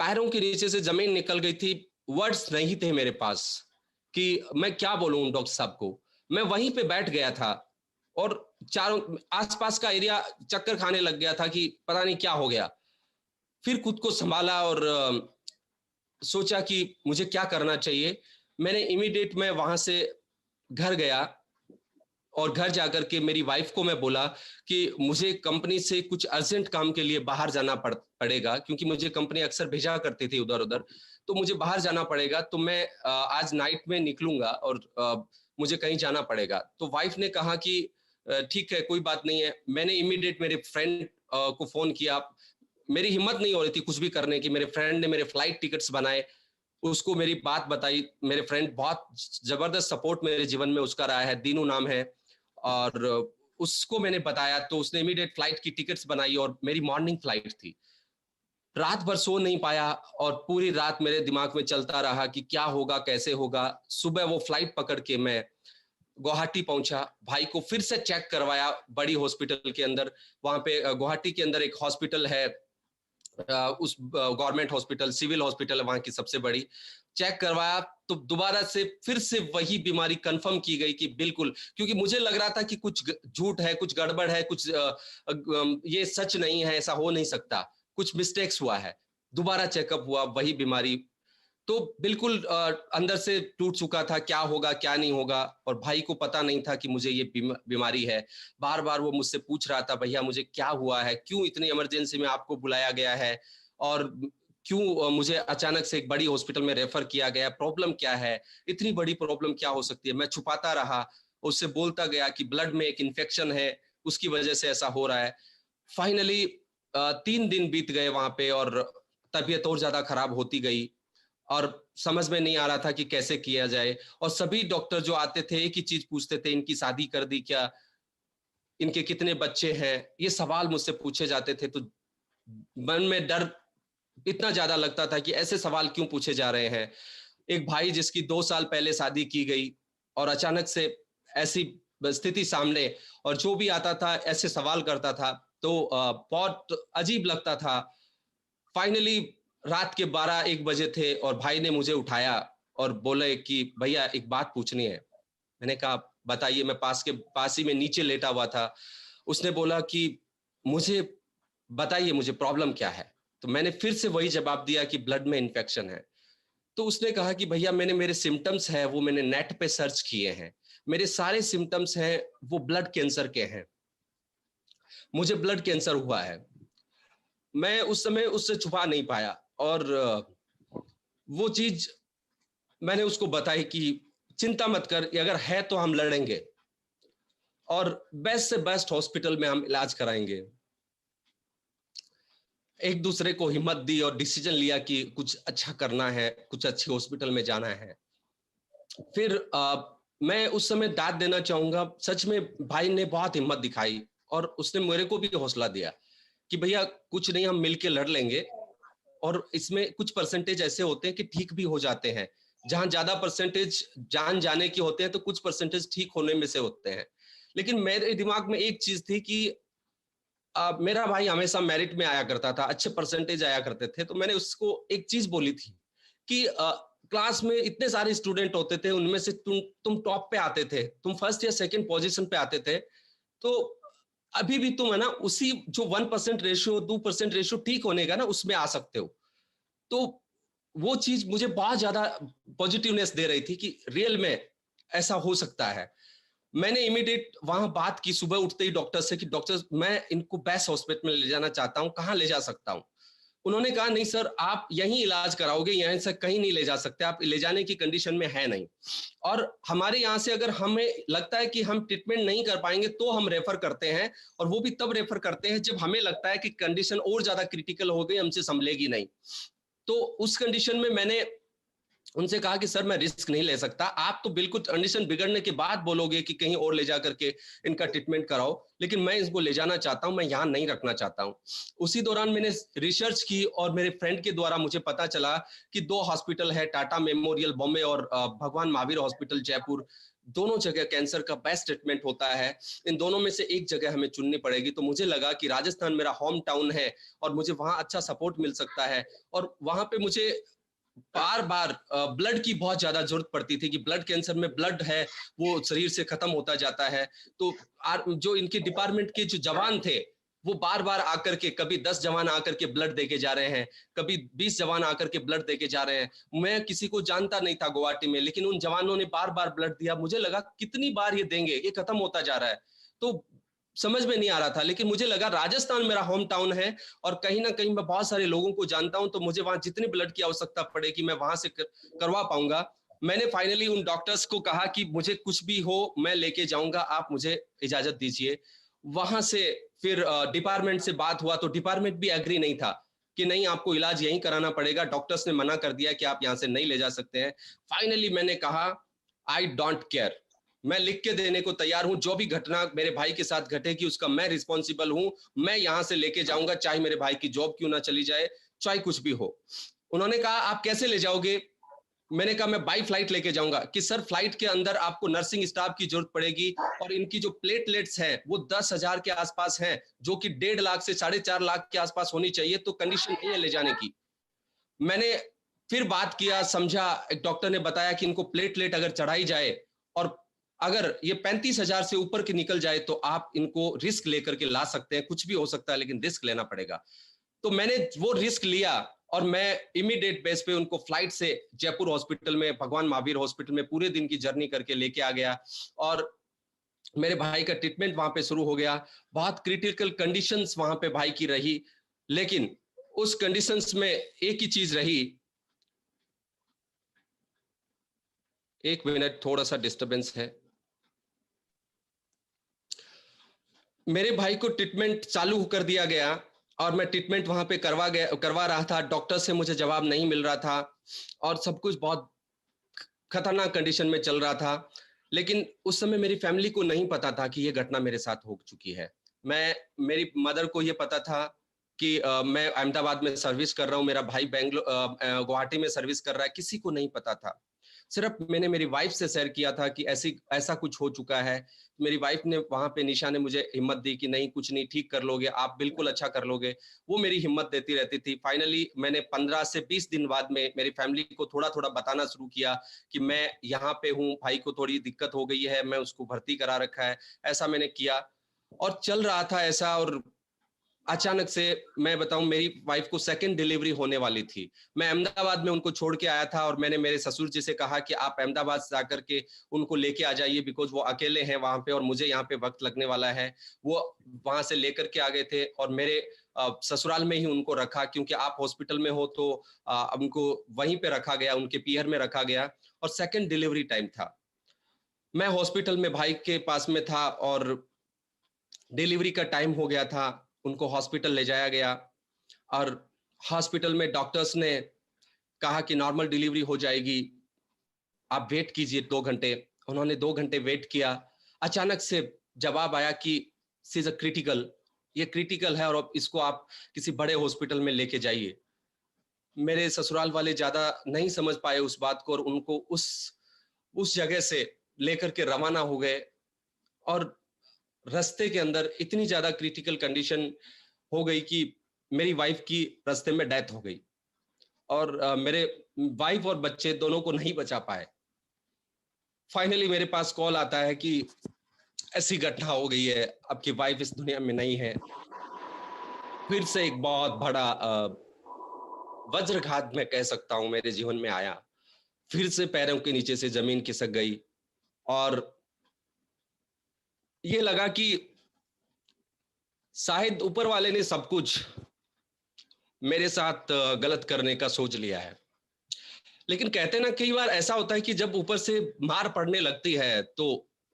पैरों के नीचे से जमीन निकल गई थी। वर्ड्स नहीं थे मेरे पास कि मैं क्या बोलूं डॉक्टर साहब को। मैं वहीं पे बैठ गया था और चारों आसपास का एरिया चक्कर खाने लग गया था कि पता नहीं क्या हो गया। फिर खुद को संभाला और सोचा कि मुझे क्या करना चाहिए। मैंने इमीडिएट मैं वहां से घर गया और घर जाकर के मेरी वाइफ को मैं बोला कि मुझे कंपनी से कुछ अर्जेंट काम के लिए बाहर जाना पड़ेगा, क्योंकि मुझे कंपनी अक्सर भेजा करती थी उधर उधर, तो मुझे बाहर जाना पड़ेगा, तो मैं आज नाइट में निकलूंगा और मुझे कहीं जाना पड़ेगा। तो वाइफ ने कहा कि ठीक है कोई बात नहीं है। मैंने इमीडिएट मेरे फ्रेंड को फोन किया, मेरी हिम्मत नहीं हो रही थी कुछ भी करने की। मेरे फ्रेंड ने मेरे फ्लाइट टिकट्स बनाए, उसको मेरी बात बताई। मेरे फ्रेंड बहुत जबरदस्त सपोर्ट मेरे जीवन में उसका रहा है, दीनू नाम है, और उसको मैंने बताया तो उसने इमीडिएट फ्लाइट की टिकट्स बनाई और मेरी मॉर्निंग फ्लाइट थी। रात भर सो नहीं पाया और पूरी रात मेरे दिमाग में चलता रहा कि क्या होगा, कैसे होगा। सुबह वो फ्लाइट पकड़ के मैं गुवाहाटी पहुंचा, भाई को फिर से चेक करवाया बड़ी हॉस्पिटल के अंदर। वहां पे गुवाहाटी के अंदर एक हॉस्पिटल है, उस गवर्नमेंट हॉस्पिटल, सिविल हॉस्पिटल है वहां की सबसे बड़ी। चेक करवाया तो दोबारा से फिर से वही बीमारी कंफर्म की गई कि बिल्कुल, क्योंकि मुझे लग रहा था कि कुछ झूठ है, कुछ गड़बड़ है, कुछ ये सच नहीं है, ऐसा हो नहीं सकता, कुछ मिस्टेक्स हुआ है। दोबारा चेकअप हुआ, वही बीमारी। तो बिल्कुल अंदर से टूट चुका था, क्या होगा क्या नहीं होगा। और भाई को पता नहीं था कि मुझे ये बीमारी है। बार बार वो मुझसे पूछ रहा था भैया मुझे क्या हुआ है, क्यों इतनी इमरजेंसी में आपको बुलाया गया है, और क्यों मुझे अचानक से एक बड़ी हॉस्पिटल में रेफर किया गया, प्रॉब्लम क्या है, इतनी बड़ी प्रॉब्लम क्या हो सकती है। मैं छुपाता रहा, उससे बोलता गया कि ब्लड में एक इन्फेक्शन है, उसकी वजह से ऐसा हो रहा है। फाइनली 3 दिन बीत गए वहां पे और तबीयत और ज्यादा खराब होती गई और समझ में नहीं आ रहा था कि कैसे किया जाए। और सभी डॉक्टर जो आते थे एक ही चीज पूछते थे, इनकी शादी कर दी क्या, इनके कितने बच्चे हैं, ये सवाल मुझसे पूछे जाते थे। तो मन में डर इतना ज्यादा लगता था कि ऐसे सवाल क्यों पूछे जा रहे हैं। एक भाई जिसकी 2 साल पहले शादी की गई और अचानक से ऐसी स्थिति सामने, और जो भी आता था ऐसे सवाल करता था, तो बहुत अजीब लगता था। फाइनली रात के 12-1 बजे थे और भाई ने मुझे उठाया और बोले कि भैया एक बात पूछनी है। मैंने कहा बताइए। मैं पास ही में नीचे लेटा हुआ था। उसने बोला कि मुझे बताइए, मुझे प्रॉब्लम क्या है। तो मैंने फिर से वही जवाब दिया कि ब्लड में इन्फेक्शन है। तो उसने कहा कि भैया मैंने मेरे सिम्टम्स है वो मैंने नेट पे सर्च किए हैं, मेरे सारे सिम्टम्स हैं वो ब्लड कैंसर के हैं, मुझे ब्लड कैंसर हुआ है। मैं उस समय उससे छुपा नहीं पाया और वो चीज मैंने उसको बताई कि चिंता मत कर, अगर है तो हम लड़ेंगे और बेस्ट से बेस्ट हॉस्पिटल में हम इलाज कराएंगे। एक दूसरे को हिम्मत दी और डिसीजन लिया कि कुछ अच्छा करना है, कुछ अच्छी हॉस्पिटल में जाना है। फिर मैं उस समय दाद देना चाहूंगा, सच में भाई ने बहुत हिम्मत दिखाई और उसने मेरे को भी हौसला दिया कि भैया कुछ नहीं, हम मिलके लड़ लेंगे। और इसमें कुछ परसेंटेज ऐसे होते हैं कि ठीक भी हो जाते हैं। जहां ज्यादा परसेंटेज जान जाने की होते हैं तो कुछ परसेंटेज ठीक होने में से होते हैं। लेकिन मेरे दिमाग में एक चीज थी कि मेरा भाई हमेशा मेरिट में आया करता था, अच्छे परसेंटेज आया करते थे। तो मैंने उसको एक चीज बोली थी कि क्लास में इतने सारे स्टूडेंट होते थे, उनमें से तुम टॉप पे आते थे, तुम फर्स्ट या सेकंड पोजीशन पे आते थे। तो अभी भी तुम है ना उसी जो 1% रेशियो 2% रेशियो ठीक होने का ना उसमें आ सकते हो। तो वो चीज मुझे बहुत ज्यादा पॉजिटिवनेस दे रही थी कि रियल में ऐसा हो सकता है। मैंने इमीडिएट वहां बात की सुबह उठते ही डॉक्टर से कि डॉक्टर मैं इनको बेस्ट हॉस्पिटल में ले जाना चाहता हूँ, कहाँ ले जा सकता हूँ। उन्होंने कहा नहीं सर, आप यहीं इलाज कराओगे, यहाँ से कहीं नहीं ले जा सकते, आप ले जाने की कंडीशन में है नहीं। और हमारे यहाँ से अगर हमें लगता है कि हम ट्रीटमेंट नहीं कर पाएंगे तो हम रेफर करते हैं, और वो भी तब रेफर करते हैं जब हमें लगता है कि कंडीशन और ज्यादा क्रिटिकल हो गई, हमसे संभलेगी नहीं। तो उस कंडीशन में मैंने उनसे कहा कि सर मैं रिस्क नहीं ले सकता, आप तो बिल्कुल कंडीशन बिगड़ने के बाद बोलोगे कि कहीं और ले जा करके इनका ट्रीटमेंट कराओ, लेकिन मैं इसको ले जाना चाहता हूं, मैं यहाँ नहीं रखना चाहता हूं। उसी दौरान मैंने रिसर्च की और मेरे फ्रेंड के द्वारा मुझे पता चला कि 2 हॉस्पिटल है, टाटा मेमोरियल बॉम्बे और भगवान महावीर हॉस्पिटल जयपुर। दोनों जगह कैंसर का बेस्ट ट्रीटमेंट होता है। इन दोनों में से एक जगह हमें चुननी पड़ेगी। तो मुझे लगा कि राजस्थान मेरा होम टाउन है और मुझे वहां अच्छा सपोर्ट मिल सकता है। और वहां पे मुझे बार बार ब्लड की बहुत ज्यादा जरूरत पड़ती थी कि ब्लड कैंसर में ब्लड है वो शरीर से खत्म होता जाता है। तो जो इनके डिपार्टमेंट के जो जवान थे वो बार बार आकर के, कभी 10 जवान आकर के ब्लड देके जा रहे हैं, कभी 20 जवान आकर के ब्लड देके जा रहे हैं। मैं किसी को जानता नहीं था गुवाहाटी में, लेकिन उन जवानों ने बार बार ब्लड दिया। मुझे लगा कितनी बार ये देंगे, ये खत्म होता जा रहा है। तो समझ में नहीं आ रहा था, लेकिन मुझे लगा राजस्थान मेरा होम टाउन है और कहीं ना कहीं मैं बहुत सारे लोगों को जानता हूं, तो मुझे वहां जितनी ब्लड की आवश्यकता पड़ेगी मैं वहां से करवा पाऊंगा। मैंने फाइनली उन डॉक्टर्स को कहा कि मुझे कुछ भी हो मैं लेके जाऊंगा, आप मुझे इजाजत दीजिए। वहां से फिर डिपार्टमेंट से बात हुआ तो डिपार्टमेंट भी एग्री नहीं था कि नहीं आपको इलाज यहीं कराना पड़ेगा, डॉक्टर्स ने मना कर दिया कि आप यहाँ से नहीं ले जा सकते हैं। फाइनली मैंने कहा आई डोंट केयर, मैं लिख के देने को तैयार हूं, जो भी घटना मेरे भाई के साथ घटेगी उसका मैं रिस्पॉन्सिबल हूं, मैं यहां से लेके जाऊंगा, चाहे मेरे भाई की जॉब क्यों ना चली जाए, चाहे कुछ भी हो। उन्होंने कहा आप कैसे ले जाओगे। मैंने कहा मैं बाई फ्लाइट लेके जाऊंगा। कि सर फ्लाइट के अंदर आपको नर्सिंग स्टाफ की जरूरत पड़ेगी और इनकी जो प्लेटलेट्स है वो 10,000 के आसपास हैं, जो कि 1.5 लाख से 4.5 लाख के आसपास होनी चाहिए, तो कंडीशन नहीं है ले जाने की। मैंने फिर बात किया, समझा। एक डॉक्टर ने बताया कि इनको प्लेटलेट अगर चढ़ाई जाए और अगर ये 35,000 से ऊपर की निकल जाए तो आप इनको रिस्क लेकर के ला सकते हैं, कुछ भी हो सकता है लेकिन रिस्क लेना पड़ेगा। तो मैंने वो रिस्क लिया और मैं इमीडिएट बेस पे उनको फ्लाइट से जयपुर हॉस्पिटल में, भगवान महावीर हॉस्पिटल में पूरे दिन की जर्नी करके लेके आ गया और मेरे भाई का ट्रीटमेंट वहां पे शुरू हो गया। बहुत क्रिटिकल कंडीशंस वहां पे भाई की रही, लेकिन उस कंडीशंस में एक ही चीज रही। एक मिनट, थोड़ा सा डिस्टरबेंस है। मेरे भाई को ट्रीटमेंट चालू कर दिया गया और मैं ट्रीटमेंट वहां पे करवा रहा था, डॉक्टर से मुझे जवाब नहीं मिल रहा था और सब कुछ बहुत खतरनाक कंडीशन में चल रहा था। लेकिन उस समय मेरी फैमिली को नहीं पता था कि ये घटना मेरे साथ हो चुकी है। मेरी मदर को ये पता था कि मैं अहमदाबाद में सर्विस कर रहा हूँ, मेरा भाई गुवाहाटी में सर्विस कर रहा है, किसी को नहीं पता था। सिर्फ मैंने मेरी वाइफ से शेयर किया था कि ऐसा कुछ हो चुका है। मेरी वाइफ ने वहाँ पे निशा ने मुझे हिम्मत दी कि नहीं कुछ नहीं, ठीक कर लोगे, आप बिल्कुल अच्छा कर लोगे। वो मेरी हिम्मत देती रहती थी। फाइनली मैंने 15 से 20 दिन बाद में मेरी फैमिली को थोड़ा-थोड़ा बताना शुरू किया कि मैं यहाँ पे हूँ, भाई को थोड़ी दिक्कत हो गई है, मैं उसको भर्ती करा रखा है। ऐसा मैंने किया और चल रहा था ऐसा और अचानक से मैं बताऊं मेरी वाइफ को सेकंड डिलीवरी होने वाली थी। मैं अहमदाबाद में उनको छोड़ के आया था और मैंने मेरे ससुर जी से कहा कि आप अहमदाबाद से जाकर के उनको लेके आ जाइए बिकॉज वो अकेले हैं वहां पे और मुझे यहाँ पे वक्त लगने वाला है। वो वहां से लेकर के आ गए थे और मेरे ससुराल में ही उनको रखा क्योंकि आप हॉस्पिटल में हो तो उनको वहीं पे रखा गया, उनके पीहर में रखा गया और सेकंड डिलीवरी टाइम था। मैं हॉस्पिटल में भाई के पास में था और डिलीवरी का टाइम हो गया था, उनको हॉस्पिटल ले जाया गया और हॉस्पिटल में डॉक्टर्स ने कहा कि नॉर्मल डिलीवरी हो जाएगी, आप वेट कीजिए 2 घंटे। उन्होंने 2 घंटे वेट किया। अचानक से जवाब आया कि सी इज अ क्रिटिकल, ये क्रिटिकल है और अब इसको आप किसी बड़े हॉस्पिटल में लेके जाइए। मेरे ससुराल वाले ज्यादा नहीं समझ पाए उस बात को और उनको उस जगह से लेकर के रवाना हो गए और रास्ते के अंदर इतनी ज्यादा क्रिटिकल कंडीशन हो गई कि मेरी वाइफ की रास्ते में डेथ हो गई और मेरे वाइफ और बच्चे दोनों को नहीं बचा पाए। फाइनली मेरे पास कॉल आता है कि ऐसी घटना हो गई है, आपकी वाइफ इस दुनिया में नहीं है। फिर से एक बहुत बड़ा वज्रघात मैं कह सकता हूं मेरे जीवन में आया। फिर से पैरों के नीचे से जमीन खिसक गई और ये लगा कि शायद ऊपर वाले ने सब कुछ मेरे साथ गलत करने का सोच लिया है। लेकिन कहते ना कई बार ऐसा होता है कि जब ऊपर से मार पड़ने लगती है तो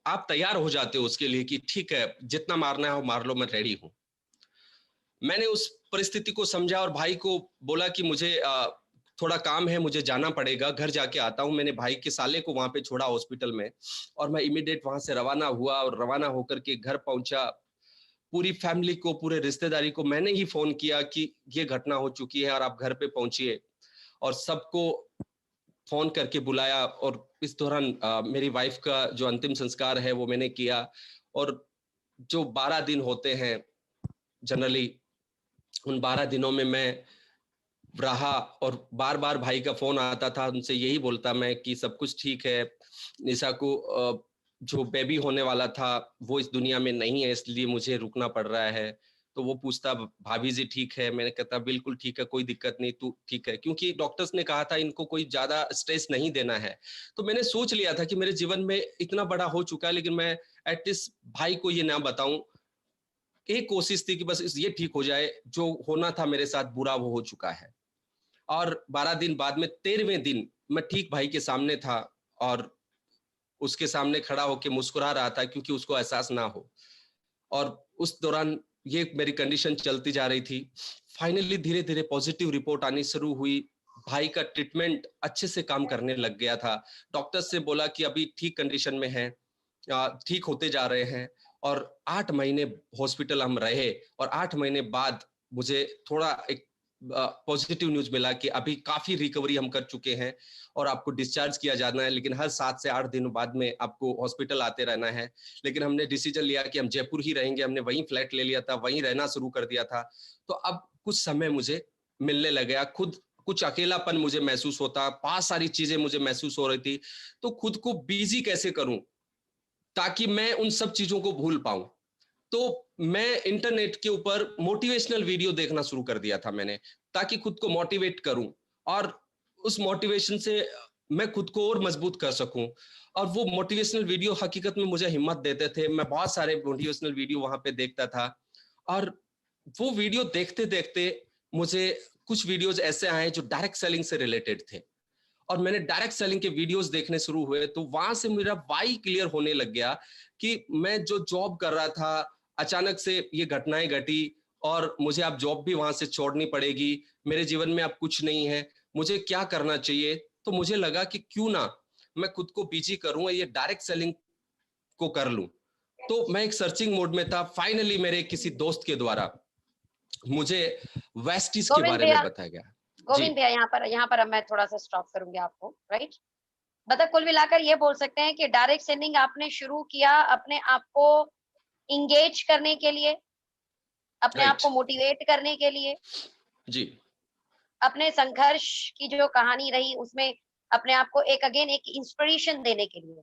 आप तैयार हो जाते हो उसके लिए कि ठीक है जितना मारना है वो मार लो, मैं रेडी हूं। मैंने उस परिस्थिति को समझा और भाई को बोला कि मुझे थोड़ा काम है, मुझे जाना पड़ेगा, घर जाके आता हूं। मैंने भाई के साले को वहां पे छोड़ा हॉस्पिटल में और मैं इमीडिएट वहां से रवाना हुआ और रवाना होकर के घर पहुंचा। पूरी फैमिली को, पूरे रिश्तेदारी को मैंने ही फोन किया कि ये घटना हो चुकी है और आप घर पे पहुंचिए और सबको फोन करके बुलाया और इस दौरान मेरी वाइफ का जो अंतिम संस्कार है वो मैंने किया। और जो 12 दिन होते हैं जनरली, उन 12 दिनों में मैं रहा और बार बार भाई का फोन आता था, उनसे यही बोलता मैं कि सब कुछ ठीक है, निशा को जो बेबी होने वाला था वो इस दुनिया में नहीं है इसलिए मुझे रुकना पड़ रहा है। तो वो पूछता भाभी जी ठीक है, मैंने कहता बिल्कुल ठीक है, कोई दिक्कत नहीं, तू ठीक है, क्योंकि डॉक्टर्स ने कहा था इनको कोई ज्यादा स्ट्रेस नहीं देना है। तो मैंने सोच लिया था कि मेरे जीवन में इतना बड़ा हो चुका है लेकिन मैं एटलीस्ट भाई को ये ना बताऊं। एक कोशिश थी कि बस ये ठीक हो जाए, जो होना था मेरे साथ बुरा वो हो चुका है। और 12 दिन बाद में 13वें दिन मैं ठीक भाई के सामने था और उसके सामने खड़ा होकर मुस्कुरा रहा था क्योंकि उसको एहसास ना हो। और उस दौरान ये मेरी कंडीशन चलती जा रही थी। फाइनली धीरे धीरे पॉजिटिव रिपोर्ट आनी शुरू हुई। भाई का ट्रीटमेंट अच्छे से काम करने लग गया था। डॉक्टर से बोला कि अभी ठीक कंडीशन में है, ठीक होते जा रहे हैं। और 8 महीने हॉस्पिटल हम रहे और 8 महीने बाद मुझे थोड़ा एक पॉजिटिव न्यूज मिला कि अभी काफी रिकवरी हम कर चुके हैं और आपको डिस्चार्ज किया जाना है, लेकिन हर 7 से 8 दिनों बाद में आपको हॉस्पिटल आते रहना है। लेकिन हमने डिसीजन लिया कि हम जयपुर ही रहेंगे, हमने वहीं फ्लैट ले लिया था, वहीं रहना शुरू कर दिया था। तो अब कुछ समय मुझे मिलने लग गया, खुद कुछ अकेलापन मुझे महसूस होता, बहुत सारी चीजें मुझे महसूस हो रही थी। तो खुद को बिजी कैसे करूं ताकि मैं उन सब चीजों को भूल पाऊं। तो मैं इंटरनेट के ऊपर मोटिवेशनल वीडियो देखना शुरू कर दिया था मैंने, ताकि खुद को मोटिवेट करूं और उस मोटिवेशन से मैं खुद को और मजबूत कर सकूं। और वो मोटिवेशनल वीडियो हकीकत में मुझे हिम्मत देते थे। मैं बहुत सारे मोटिवेशनल वीडियो वहां पे देखता था और वो वीडियो देखते देखते मुझे कुछ वीडियोज ऐसे आए जो डायरेक्ट सेलिंग से रिलेटेड थे और मैंने डायरेक्ट सेलिंग के वीडियोस देखने शुरू हुए। तो वहां से मेरा वाई क्लियर होने लग गया कि मैं जो जॉब कर रहा था, अचानक से ये घटनाएं घटी और मुझे अब जॉब भी वहां से छोड़नी पड़ेगी, मेरे जीवन में अब कुछ नहीं है, मुझे क्या करना चाहिए? तो मुझे लगा कि क्यों ना मैं खुद को बिजी करूं, ये डायरेक्ट सेलिंग को कर लूं। तो मैं एक सर्चिंग मोड में था। फाइनली मेरे किसी दोस्त के द्वारा मुझे वेस्टिज के गोविंद बारे में भैया, बताया गया। जी, गोविंद भैया, यहाँ पर अब मैं थोड़ा सा स्टॉप करूंगी आपको, राइट? मतलब कुल मिलाकर ये बोल सकते हैं कि डायरेक्ट सेलिंग आपने शुरू किया अपने आप को इंगेज करने के लिए, अपने आप राइट। को मोटिवेट करने के लिए, जी, अपने संघर्ष की जो कहानी रही उसमें अपने आप को एक अगेन एक इंस्पिरेशन देने के लिए।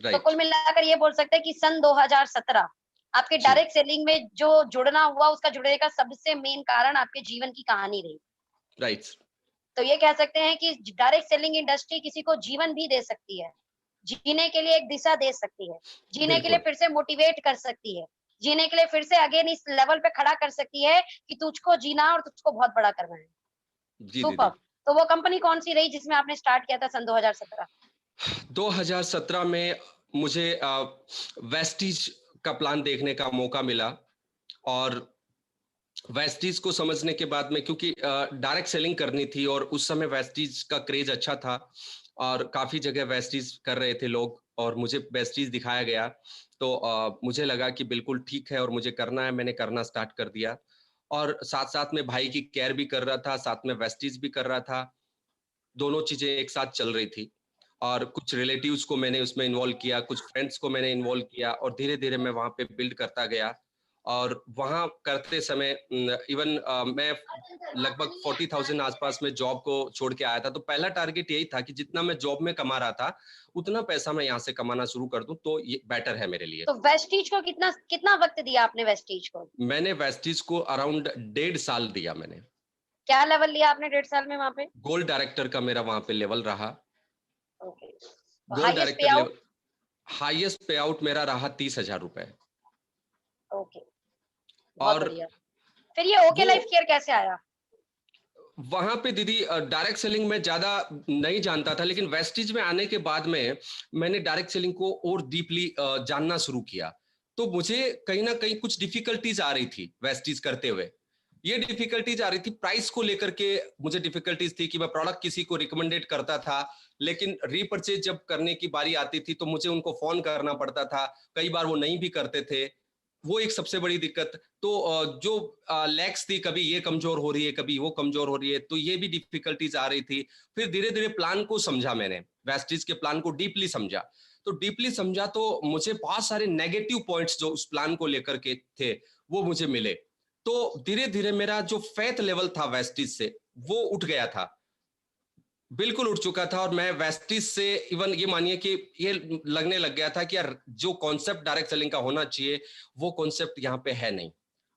तो कुल राइट। मिलाकर ये बोल सकते हैं कि सन 2017 आपके जी, डायरेक्ट सेलिंग में जो जुड़ना हुआ, उसका जुड़ने का सबसे मेन कारण आपके जीवन की कहानी रही। राइट। तो ये कह सकते हैं कि डायरेक्ट सेलिंग इंडस्ट्री किसी को जीवन भी दे सकती है, जीने के लिए एक दिशा दे सकती है, जीने के लिए बिल्कुल। फिर से मोटिवेट कर सकती है, जीने के लिए फिर से अगेन इस लेवल पे खड़ा कर सकती है कि तुझको जीना और तुझको बहुत बड़ा करना है। जी, सुपर। दीदी। तो वो कंपनी कौन सी रही जिसमें आपने स्टार्ट किया था सन 2017? 2017 में मुझे वेस्टिज का प्लान देखने का मौका मिला और वेस्टीज को समझने के बाद में, क्योंकि डायरेक्ट सेलिंग करनी थी और उस समय वेस्टीज का क्रेज अच्छा था और काफी जगह वेस्टीज कर रहे थे लोग और मुझे वेस्टीज दिखाया गया। तो मुझे लगा कि बिल्कुल ठीक है और मुझे करना है, मैंने करना स्टार्ट कर दिया और साथ साथ में भाई की केयर भी कर रहा था, साथ में वेस्टीज भी कर रहा था। दोनों चीजें एक साथ चल रही थी और कुछ रिलेटिव्स को मैंने उसमें इन्वॉल्व किया, कुछ फ्रेंड्स को मैंने इन्वॉल्व किया और धीरे धीरे मैं वहां पे बिल्ड करता गया। और वहां करते समय इवन मैं लगभग 40,000 आसपास में जॉब को छोड़ के आया था। तो पहला टारगेट यही था कि जितना मैं जॉब में कमा रहा था उतना पैसा मैं यहाँ से कमाना शुरू कर दूं तो ये बेटर है मेरे लिए। तो वेस्टीज को कितना कितना वक्त दिया आपने वेस्टीज को? मैंने वेस्टीज को अराउंड 1.5 साल दिया मैंने। क्या लेवल लिया आपने 1.5 साल में वहां पे? गोल्ड डायरेक्टर का मेरा वहां पे लेवल रहा। ओके। तो गोल्ड हाईएस्ट पे डायरेक्टर आउट? लेवल, हाईएस्ट पे आउट मेरा रहा 30,000 रुपए। ओके, बहुत और बढ़िया। फिर ये ओके वो लाइफ केयर कैसे आया? वहां पे दीदी डायरेक्ट सेलिंग में ज्यादा नहीं जानता था, लेकिन वेस्टिज में आने के बाद में मैंने डायरेक्ट सेलिंग को और डीपली जानना शुरू किया। तो मुझे कहीं ना कहीं कुछ डिफिकल्टीज आ रही थी वेस्टिज करते हुए। ये डिफिकल्टीज आ रही थी प्राइस को लेकर के। मुझे डिफिकल्टीज थी कि मैं प्रोडक्ट किसी को रिकमेंडेड करता था, लेकिन रीपर्चेज जब करने की बारी आती थी तो मुझे उनको फोन करना पड़ता था, कई बार वो नहीं भी करते थे। वो एक सबसे बड़ी दिक्कत। तो जो लैग्स थी, कभी ये कमजोर हो रही है, कभी वो कमजोर हो रही है, तो ये भी डिफिकल्टीज आ रही थी। फिर धीरे धीरे प्लान को समझा मैंने, वेस्टिज के प्लान को डीपली समझा। तो डीपली समझा तो मुझे बहुत सारे नेगेटिव पॉइंट्स जो उस प्लान को लेकर के थे वो मुझे मिले। तो धीरे धीरे मेरा जो फेथ लेवल था वेस्टिज से वो उठ गया था, बिल्कुल उठ चुका था। और मैं वेस्टिज से इवन ये मानिए कि ये लगने लग गया था कि यार जो कॉन्सेप्ट डायरेक्ट सेलिंग का होना चाहिए वो कॉन्सेप्ट यहाँ पे है नहीं।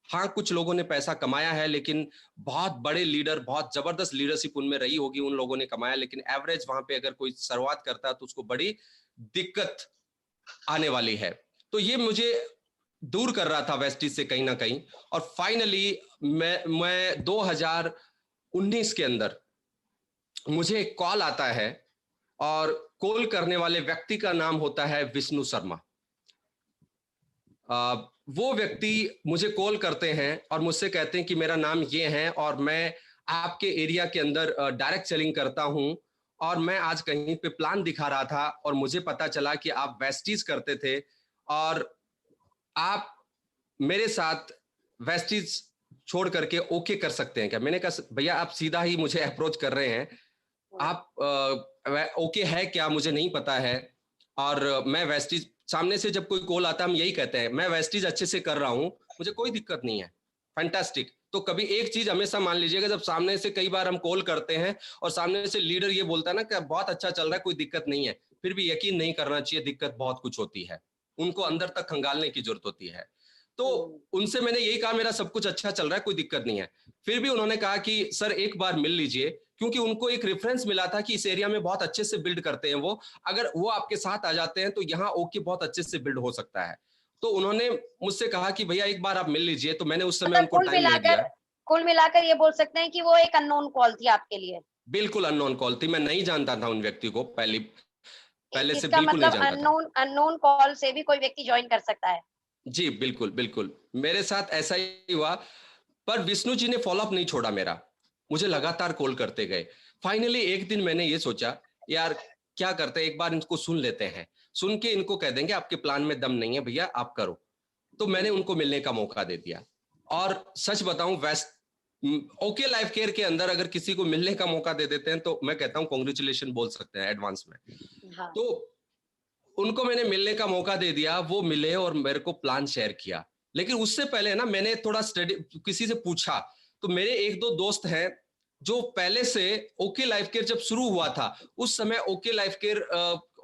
हाँ, कुछ लोगों ने पैसा कमाया है, लेकिन बहुत बड़े लीडर, बहुत जबरदस्त लीडरशिप उनमें रही होगी, उन लोगों ने कमाया, लेकिन एवरेज वहां पे अगर कोई शुरुआत करता है तो उसको बड़ी दिक्कत आने वाली है। तो ये मुझे दूर कर रहा था वेस्टिज से कहीं ना कहीं। और फाइनली मैं 2019 के अंदर मुझे एक कॉल आता है और कॉल करने वाले व्यक्ति का नाम होता है विष्णु शर्मा। वो व्यक्ति मुझे कॉल करते हैं और मुझसे कहते हैं कि मेरा नाम ये है और मैं आपके एरिया के अंदर डायरेक्ट सेलिंग करता हूं और मैं आज कहीं पे प्लान दिखा रहा था और मुझे पता चला कि आप वेस्टीज करते थे और आप मेरे साथ वेस्टीज छोड़ करके ओके कर सकते हैं क्या? मैंने कहा भैया आप सीधा ही मुझे अप्रोच कर रहे हैं, आप ओके है क्या मुझे नहीं पता है। और मैं वेस्टीज, सामने से जब कोई कॉल आता है हम यही कहते हैं मैं वेस्टीज अच्छे से कर रहा हूं, मुझे कोई दिक्कत नहीं है, फैंटास्टिक। तो कभी एक चीज हमेशा मान लीजिएगा, जब सामने से कई बार हम कॉल करते हैं और सामने से लीडर ये बोलता है ना कि बहुत अच्छा चल रहा है, कोई दिक्कत नहीं है, फिर भी यकीन नहीं करना चाहिए, दिक्कत बहुत कुछ होती है, उनको अंदर तक खंगालने की जरूरत होती है। तो उनसे मैंने यही कहा मेरा सब कुछ अच्छा चल रहा है, कोई दिक्कत नहीं है। फिर भी उन्होंने कहा कि सर एक बार मिल लीजिए, क्योंकि उनको एक रेफरेंस मिला था कि इस एरिया में बहुत अच्छे से बिल्ड करते हैं वो, अगर वो आपके साथ आ जाते हैं तो यहाँ ओके बहुत अच्छे से बिल्ड हो सकता है। तो उन्होंने मुझसे कहा कि भैया एक बार आप मिल लीजिए, तो मैंने उस समय मतलब उनको टाइम दे दिया। कुल मिलाकर ये बोल सकते हैं कि वो एक अननोन कॉल थी आपके लिए। बिल्कुल अननोन कॉल थी, मैं नहीं जानता था उन व्यक्ति को, पहले से इसका बिल्कुल नहीं मतलब जानता था। अननोन अननोन कॉल से भी कोई व्यक्ति ज्वाइन कर सकता है। जी बिल्कुल बिल्कुल, मेरे साथ ऐसा ही हुआ। पर विष्णु जी ने फॉलोअप नहीं छोड़ा मेरा, मुझे लगातार कॉल करते गए। फाइनली एक दिन मैंने ये सोचा, यार क्या करते हैं, एक बार इनको सुन लेते हैं, सुन के इनको कह देंगे आपके प्लान में दम नहीं है भैया, आप करो। तो मैंने उनको मिलने का मौका दे दिया। और सच बताऊं, ओके लाइफ केयर के अंदर अगर किसी को मिलने का मौका दे देते हैं तो मैं कहता हूं कॉन्ग्रेचुलेशन बोल सकते हैं एडवांस में। हाँ। तो उनको मैंने मिलने का मौका दे दिया, वो मिले और मेरे को प्लान शेयर किया। लेकिन उससे पहले ना मैंने थोड़ा स्टडी किसी से पूछा, तो मेरे एक दो दोस्त हैं जो पहले से ओके लाइफ केयर जब शुरू हुआ था उस समय ओके लाइफ केयर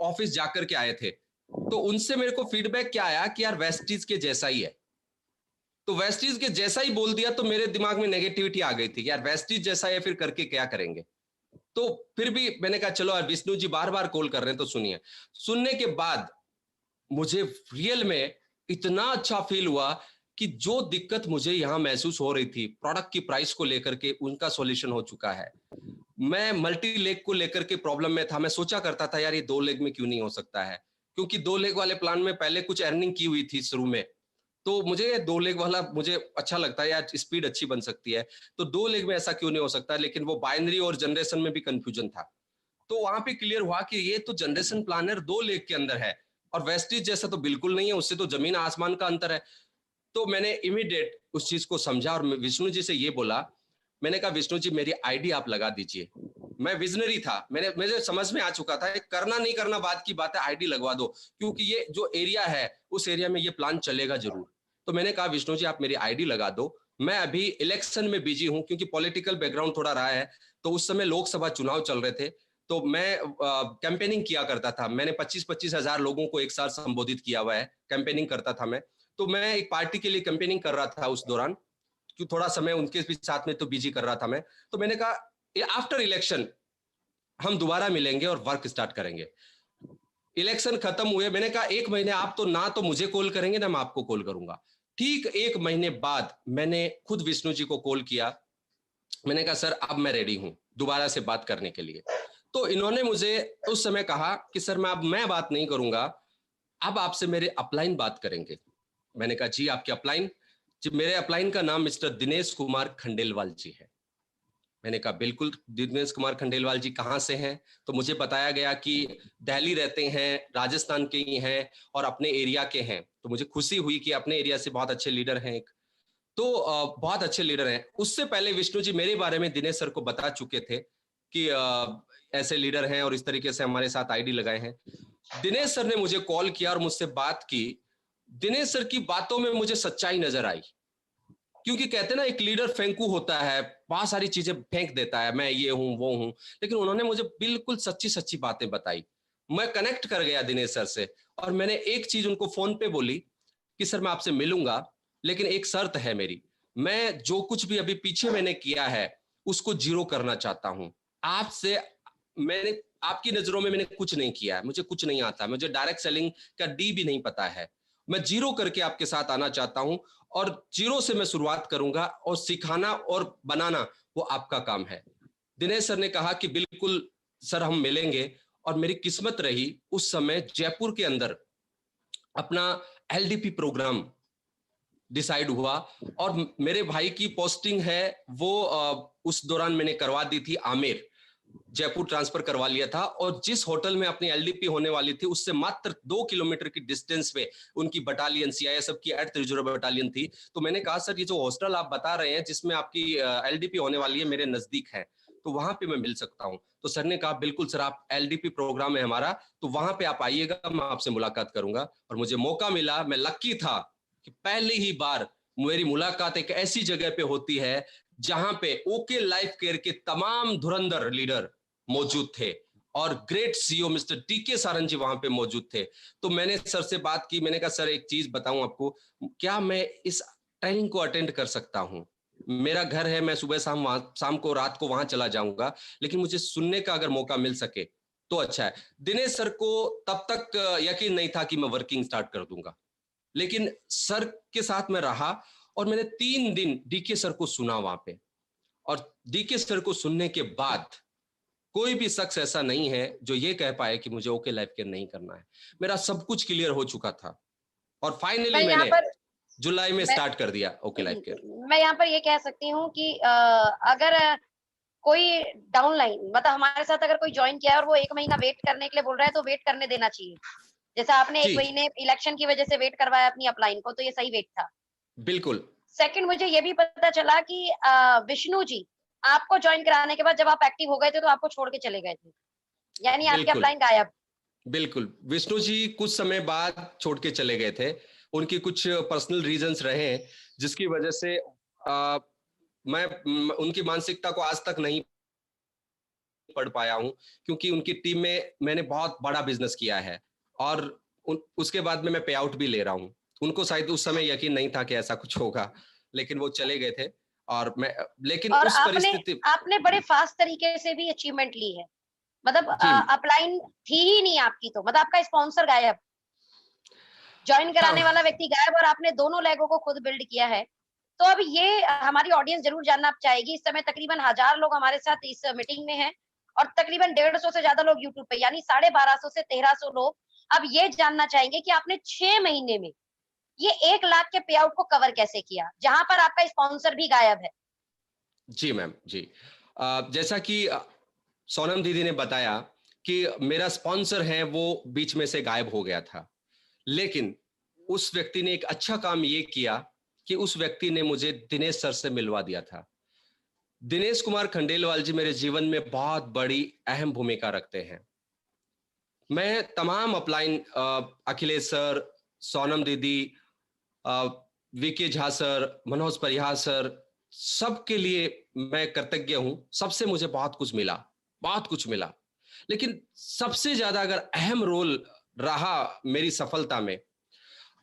ऑफिस जाकर के आए थे। तो उनसे मेरे को फीडबैक क्या आया कि यार वेस्टीज के जैसा ही है। तो वेस्टीज के जैसा ही बोल दिया तो मेरे दिमाग में नेगेटिविटी आ गई थी, यार वेस्टीज जैसा है फिर करके क्या करेंगे। तो फिर भी मैंने कहा चलो यार, विष्णु जी बार बार कॉल कर रहे हैं तो सुनिए। सुनने के बाद मुझे रियल में इतना अच्छा फील हुआ कि जो दिक्कत मुझे यहां महसूस हो रही थी प्रोडक्ट की प्राइस को लेकर के, उनका सॉल्यूशन हो चुका है। मैं मल्टी लेग को लेकर के प्रॉब्लम में था, मैं सोचा करता था यार ये 2 लेग में क्यों नहीं हो सकता है, क्योंकि 2 लेग वाले प्लान में पहले कुछ अर्निंग की हुई थी शुरू में। तो मुझे 2 लेग वाला मुझे अच्छा लगता है यार, स्पीड अच्छी बन सकती है। तो 2 लेग में ऐसा क्यों नहीं हो सकता, लेकिन वो बाइनरी और जनरेशन में भी कंफ्यूजन था। तो वहां पे क्लियर हुआ कि ये तो जनरेशन प्लानर 2 लेग के अंदर है और वेस्टीज जैसा तो बिल्कुल नहीं है, उससे तो जमीन आसमान का अंतर है। तो मैंने इमीडिएट उस चीज को समझा और विष्णु जी से ये बोला, मैंने कहा विष्णु जी मेरी आईडी आप लगा दीजिए। मैं विजनरी था, मुझे समझ में आ चुका था करना नहीं करना बात की बात है, आईडी लगवा दो, क्योंकि ये जो एरिया है उस एरिया में ये प्लान चलेगा जरूर। तो मैंने कहा विष्णु जी आप मेरी आईडी लगा दो, मैं अभी इलेक्शन में बिजी हूं, क्योंकि पॉलिटिकल बैकग्राउंड थोड़ा रहा है। तो उस समय लोकसभा चुनाव चल रहे थे, तो मैं कैंपेनिंग किया करता था, मैंने 25-25 हजार लोगों को एक साथ संबोधित किया हुआ है, कैंपेनिंग करता था मैं। तो मैं एक पार्टी के लिए कैंपेनिंग कर रहा था उस दौरान, कि थोड़ा समय उनके भी साथ में तो बिजी कर रहा था मैं। तो मैंने कहा आफ्टर इलेक्शन हम दोबारा मिलेंगे और वर्क स्टार्ट करेंगे। इलेक्शन खत्म हुए, मैंने कहा 1 महीने आप तो मुझे कॉल करेंगे ना मैं आपको कॉल करूंगा। ठीक 1 महीने बाद मैंने खुद विष्णु जी को कॉल किया, मैंने कहा सर अब मैं रेडी हूं दोबारा से बात करने के लिए। तो इन्होंने मुझे उस समय कहा कि सर मैं बात नहीं करूंगा, अब आपसे मेरे अपलाइन बात करेंगे। मैंने कहा जी आपके अपलाइन? जी मेरे अपलाइन का नाम मिस्टर दिनेश कुमार खंडेलवाल जी है। मैंने कहा बिल्कुल, दिनेश कुमार खंडेलवाल जी कहाँ से हैं? तो मुझे बताया गया कि दिल्ली रहते हैं, राजस्थान के ही हैं और अपने एरिया के हैं। तो मुझे खुशी हुई कि अपने एरिया से बहुत अच्छे लीडर हैं एक। तो बहुत अच्छे लीडर हैं। उससे पहले विष्णु जी मेरे बारे में दिनेश सर को बता चुके थे कि ऐसे लीडर हैं और इस तरीके से हमारे साथ आईडी लगाए हैं। दिनेश सर ने मुझे कॉल किया और मुझसे बात की। दिनेश सर की बातों में मुझे सच्चाई नजर आई, क्योंकि कहते ना एक लीडर फेंकू होता है, बहुत सारी चीजें फेंक देता है, मैं ये हूं वो हूं, लेकिन उन्होंने मुझे बिल्कुल सच्ची सच्ची बातें बताई। मैं कनेक्ट कर गया दिनेश सर से और मैंने एक चीज उनको फोन पे बोली कि सर मैं आपसे मिलूंगा, लेकिन एक शर्त है मेरी, मैं जो कुछ भी अभी पीछे मैंने किया है उसको जीरो करना चाहता हूं आपसे। मैंने आपकी नजरों में मैंने कुछ नहीं किया है, मुझे कुछ नहीं आता, मुझे डायरेक्ट सेलिंग का डी भी नहीं पता है। मैं जीरो करके आपके साथ आना चाहता हूं और जीरो से मैं शुरुआत करूंगा और सिखाना और बनाना वो आपका काम है। दिनेश सर ने कहा कि बिल्कुल सर हम मिलेंगे। और मेरी किस्मत रही उस समय जयपुर के अंदर अपना एलडीपी प्रोग्राम डिसाइड हुआ और मेरे भाई की पोस्टिंग है वो उस दौरान मैंने करवा दी थी आमेर, जयपुर ट्रांसफर करवा लिया था। और जिस होटल में अपनी एलडीपी होने वाली थी उससे मात्र 2 किलोमीटर की डिस्टेंस पे उनकी बटालियन सीआईएसएफ की 8th रिजर्व बटालियन थी। तो मैंने कहा सर ये जो हॉस्टल आप बता रहे हैं जिसमें आपकी एलडीपी होने वाली है मेरे नजदीक है, तो वहां पे मैं मिल सकता हूं। तो सर ने कहा बिल्कुल सर, आप एलडीपी प्रोग्राम है हमारा, तो वहां पे आप आइएगा, मैं आपसे मुलाकात करूंगा। और मुझे मौका मिला, मैं लक्की था कि पहली ही बार मेरी मुलाकात एक ऐसी जगह पे होती है जहां पे ओके लाइफ केयर के तमाम धुरंधर लीडर मौजूद थे और ग्रेट सीईओ मिस्टर टीके सारन जी वहां पे मौजूद थे। तो मैंने सर से बात की, मैंने कहा सर एक चीज बताऊं आपको, क्या मैं इस ट्रेनिंग को अटेंड कर सकता हूं? मेरा घर है, मैं सुबह शाम को रात को वहां चला जाऊंगा, लेकिन मुझे सुनने का अगर मौका मिल सके तो अच्छा है। दिनेश सर को तब तक यकीन नहीं था कि मैं वर्किंग स्टार्ट कर दूंगा, लेकिन सर के साथ में रहा और मैंने 3 दिन डीके सर को सुना वहां पे। और डीके सर को सुनने के बाद कोई भी शख्स ऐसा नहीं है जो ये कह पाए कि मुझे ओके लाइफ केयर नहीं करना है। मेरा सब कुछ क्लियर हो चुका था और फाइनली मैं यहाँ मैंने पर जुलाई में मैं स्टार्ट कर दिया ओके लाइफ केयर। मैं यहाँ पर ये कह सकती हूँ कि अगर कोई डाउनलाइन मतलब हमारे साथ अगर कोई ज्वाइन किया है और वो 1 महीना वेट करने के लिए बोल रहा है तो वेट करने देना चाहिए। जैसा आपने 1 जी, महीने इलेक्शन की वजह से वेट करवाया अपनी अपलाइन को, तो ये सही वेट था। बिल्कुल, सेकंड मुझे ये भी पता चला कि विष्णु जी आपको जॉइन कराने के बाद जब आप एक्टिव हो गए थे तो आपको छोड़ के चले गए थे। यानी आपकी बिल्कुल, अपलाइन गायब। बिल्कुल। विष्णु जी कुछ समय बाद छोड़ के चले गए थे। उनकी कुछ पर्सनल रीज़न्स रहे हैं, जिसकी वजह से मैं उनकी मानसिकता को आज तक नहीं पढ़ पाया हूँ, क्योंकि उनकी टीम में मैंने बहुत बड़ा बिज़नेस किया है और उसके बाद में मैं पे आउट भी ले रहा हूँ। उनको शायद उस समय यकीन नहीं था कि ऐसा कुछ होगा, लेकिन वो चले गए थे और मैं लेकिन और उस आपने परिस्थिति आपने बड़े फास्ट तरीके से भी अचीवमेंट ली है। मतलब जी, अपलाइन थी ही नहीं आपकी तो, मतलब आपका स्पॉन्सर गायब, जॉइन कराने हाँ, वाला व्यक्ति गायब और आपने दोनों लेगों को खुद बिल्ड किया है। तो अब ये हमारी ऑडियंस ज़रूर जानना चाहेगी, इस समय तकरीबन 1000 लोग हमारे साथ इस मीटिंग में हैं और तकरीबन 150 से ज़्यादा लोग यूट्यूब पे, यानी 1250 से 1300 लोग अब ये जानना चाहेंगे कि आपने 6 महीने में ये 1 लाख के पे आउट को कवर कैसे किया, जहाँ पर आपका स्पॉन्सर भी गायब है? जी मैम, जी। जैसा कि सोनम दीदी ने बताया कि मेरा स्पॉन्सर है वो बीच में से गायब हो गया था। लेकिन उस व्यक्ति ने एक अच्छा काम ये किया कि उस व्यक्ति ने मुझे दिनेश सर से मिलवा दिया था। दिनेश कुमार खंडेलवाल जी मेरे जीवन में बहुत बड़ी अहम भूमिका रखते हैं। मैं तमाम अपलाइन अखिलेश सर, सोनम दीदी, अ, वीके झा सर, मनोज परिहार सर, सबके लिए मैं कृतज्ञ हूँ। सबसे मुझे बहुत कुछ मिला, बहुत कुछ मिला। लेकिन सबसे ज़्यादा अगर अहम रोल रहा मेरी सफलता में,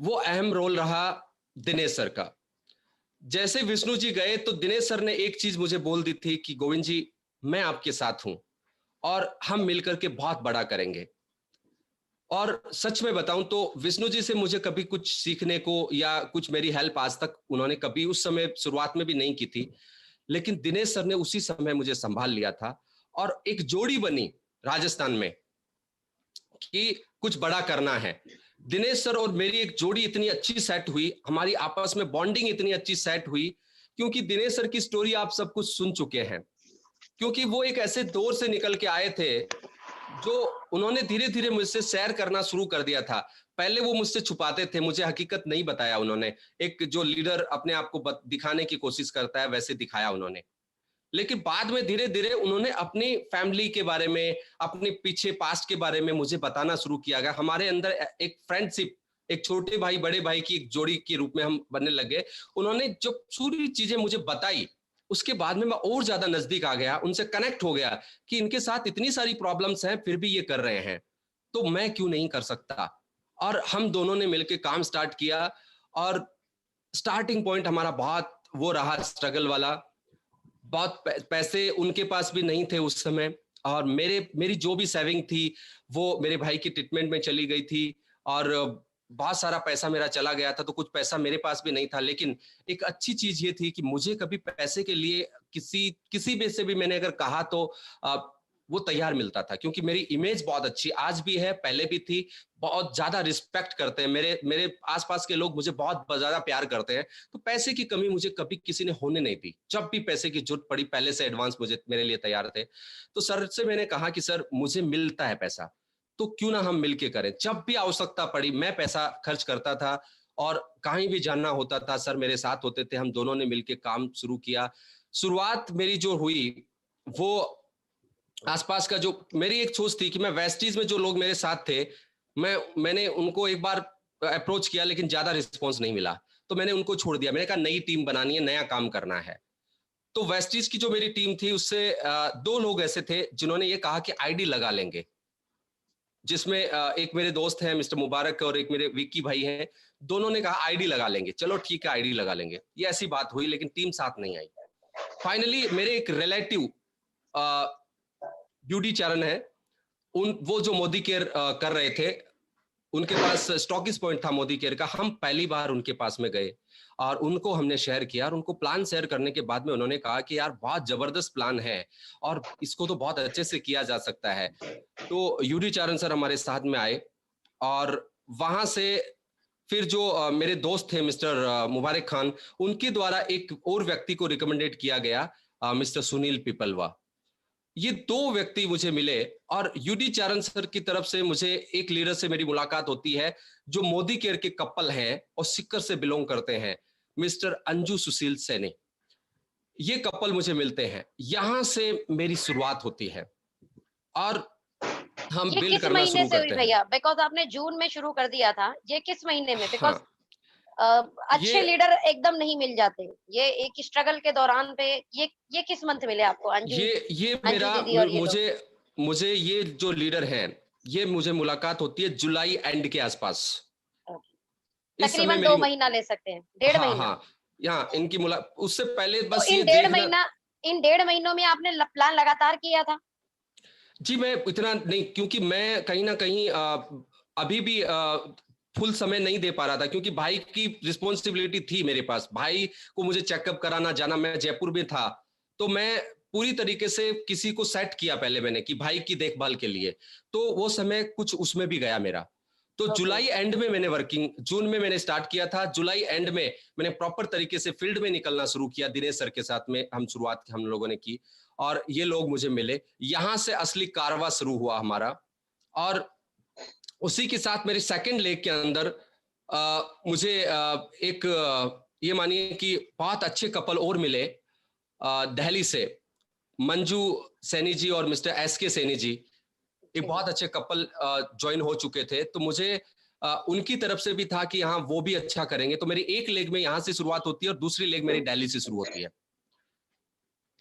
वो अहम रोल रहा दिनेश सर का। जैसे विष्णु जी गए तो दिनेश सर ने एक चीज़ मुझे बोल दी थी कि गोविंद जी, मैं आपके साथ हूँ और हम मिलकर के बहुत बड़ा करेंगे। और सच में बताऊं तो विष्णु जी से मुझे कभी कुछ सीखने को या कुछ मेरी हेल्प आज तक उन्होंने कभी उस समय शुरुआत में भी नहीं की थी। लेकिन दिनेश सर ने उसी समय मुझे संभाल लिया था और एक जोड़ी बनी राजस्थान में कि कुछ बड़ा करना है। दिनेश सर और मेरी एक जोड़ी इतनी अच्छी सेट हुई, हमारी आपस में बॉन्डिंग इतनी अच्छी सेट हुई, क्योंकि दिनेश सर की स्टोरी आप सब कुछ सुन चुके हैं। क्योंकि वो एक ऐसे दौर से निकल के आए थे जो उन्होंने धीरे-धीरे मुझसे शेयर करना शुरू कर दिया था। पहले वो मुझसे छुपाते थे, मुझे हकीकत नहीं बताया उन्होंने। एक जो लीडर अपने आप को दिखाने की कोशिश करता है, वैसे दिखाया उन्होंने। लेकिन बाद में धीरे-धीरे उन्होंने अपनी फैमिली के बारे में, अपने पीछे पास्ट के बारे में मुझे बताना शुरू किया गया। हमारे अंदर एक फ्रेंडशिप, एक छोटे भाई, बड़े भाई की एक जोड़ी के रूप में हम बनने लगे। उन्होंने जो पूरी चीज़ें मुझे बताई, उसके बाद में मैं और ज़्यादा नज़दीक आ गया, उनसे कनेक्ट हो गया कि इनके साथ इतनी सारी प्रॉब्लम्स हैं, फिर भी ये कर रहे हैं, तो मैं क्यों नहीं कर सकता? और हम दोनों ने मिलके काम स्टार्ट किया और स्टार्टिंग पॉइंट हमारा बहुत वो रहा स्ट्रगल वाला। बहुत पैसे उनके पास भी नहीं थे उस समय और मेरी जो भी सेविंग थी वो मेरे भाई की ट्रीटमेंट में चली गई थी और बहुत सारा पैसा मेरा चला गया था, तो कुछ पैसा मेरे पास भी नहीं था। लेकिन एक अच्छी चीज ये थी कि मुझे कभी पैसे के लिए किसी किसी भी से भी मैंने अगर कहा तो आ, वो तैयार मिलता था, क्योंकि मेरी इमेज बहुत अच्छी आज भी है, पहले भी थी। बहुत ज्यादा रिस्पेक्ट करते हैं मेरे मेरे आसपास के लोग, मुझे बहुत ज्यादा प्यार करते हैं। तो पैसे की कमी मुझे कभी किसी ने होने नहीं दी। जब भी पैसे की जरूरत पड़ी, पहले से एडवांस मुझे मेरे लिए तैयार थे। तो सर से मैंने कहा कि सर मुझे मिलता है पैसा, तो क्यों ना हम मिलके करें। जब भी आवश्यकता पड़ी मैं पैसा खर्च करता था और कहीं भी जानना होता था सर मेरे साथ होते थे, हम दोनों ने मिलके काम शुरू किया। शुरुआत मेरी जो हुई वो आसपास का जो मेरी एक सोच थी कि मैं वेस्टीज में जो लोग मेरे साथ थे, मैंने उनको एक बार अप्रोच किया लेकिन ज्यादा रिस्पॉन्स नहीं मिला, तो मैंने उनको छोड़ दिया। मैंने कहा नई टीम बनानी है, नया काम करना है। तो वेस्टीज की जो मेरी टीम थी उससे दो लोग ऐसे थे जिन्होंने ये कहा कि आईडी लगा लेंगे, जिसमें एक मेरे दोस्त हैं मिस्टर मुबारक और एक मेरे विक्की भाई हैं। दोनों ने कहा आईडी लगा लेंगे, चलो ठीक है आईडी लगा लेंगे। ये ऐसी बात हुई लेकिन टीम साथ नहीं आई। फाइनली मेरे एक रिलेटिव ब्यूटी चरण है, उन वो जो मोदी केयर कर रहे थे, उनके पास स्टॉकिस पॉइंट था मोदी केयर का। हम पहली बार उनके पास में गए और उनको हमने शेयर किया और उनको प्लान शेयर करने के बाद में उन्होंने कहा कि यार बहुत जबरदस्त प्लान है और इसको तो बहुत अच्छे से किया जा सकता है। तो यूडी चारण सर हमारे साथ में आए और वहां से फिर जो मेरे दोस्त थे मिस्टर मुबारक खान, उनके द्वारा एक और व्यक्ति को रिकमेंडेड किया गया, मिस्टर सुनील पिपलवा। ये 2 व्यक्ति मुझे मिले और यूडी चारण सर की तरफ से मुझे एक लीडर से मेरी मुलाकात होती है, जो मोदी केयर के कपल हैं और सीकर से बिलोंग करते हैं, मिस्टर अंजू सुशील सैनी। ये कपल मुझे मिलते हैं, यहाँ से मेरी शुरुआत होती है और हम ये बिल्ड किस करना महीने शुरू से हुई करते हैं। भैया? बिकॉज़ आपने जून में शुरू कर दिया था, ये किस महीने में? बिकॉज़ हाँ, अच्छे ये लीडर एकदम नहीं मिल जाते। ये एक स्ट्रगल के दौरान पे ये किस मंथ मिले आपको? अंजू ये अंजू मेरा दीदी और ये लोग? मुझे मुझे ये जो लीडर हैं, ये मुझे मुलाकात होती है जुलाई एंड के आसपास। ओके। इस समय तकरीबन मेरी 2 महीना ले सकते हैं, डेढ़ हाँ, महीना। हाँ, यहाँ इनकी मुला उससे पहले तो बस ये देखना। इन डेढ़ महीनों में आपने प्लान लगातार किया था? जी, मैं इतना नहीं, क्योंकि मैं कहीं न कहीं अभी भी फुल समय नहीं दे पा रहा था, क्योंकि भाई की रिस्पॉन्सिबिलिटी थी मेरे पास। भाई को मुझे चेकअप कराना जाना, मैं जयपुर में था, तो मैं पूरी तरीके से किसी को सेट किया पहले मैंने कि भाई की देखभाल के लिए, तो वो समय कुछ उसमें भी गया मेरा। तो ओके। जुलाई एंड में मैंने वर्किंग, जून में मैंने स्टार्ट किया था, जुलाई एंड में मैंने प्रॉपर तरीके से फील्ड में निकलना शुरू किया, दिनेश सर के साथ में शुरुआत हम लोगों ने की और ये लोग मुझे मिले। यहाँ से असली कारवां शुरू हुआ हमारा और उसी के साथ मेरे सेकंड लेग के अंदर मुझे एक ये मानिए कि बहुत अच्छे कपल और मिले दिल्ली से, मंजू सैनी जी और मिस्टर एस के सैनी जी। एक जी। बहुत अच्छे कपल ज्वाइन हो चुके थे, तो मुझे उनकी तरफ से भी था कि हाँ वो भी अच्छा करेंगे, तो मेरी एक लेग में यहाँ से शुरुआत होती है और दूसरी लेग मेरी दिल्ली से शुरू होती है।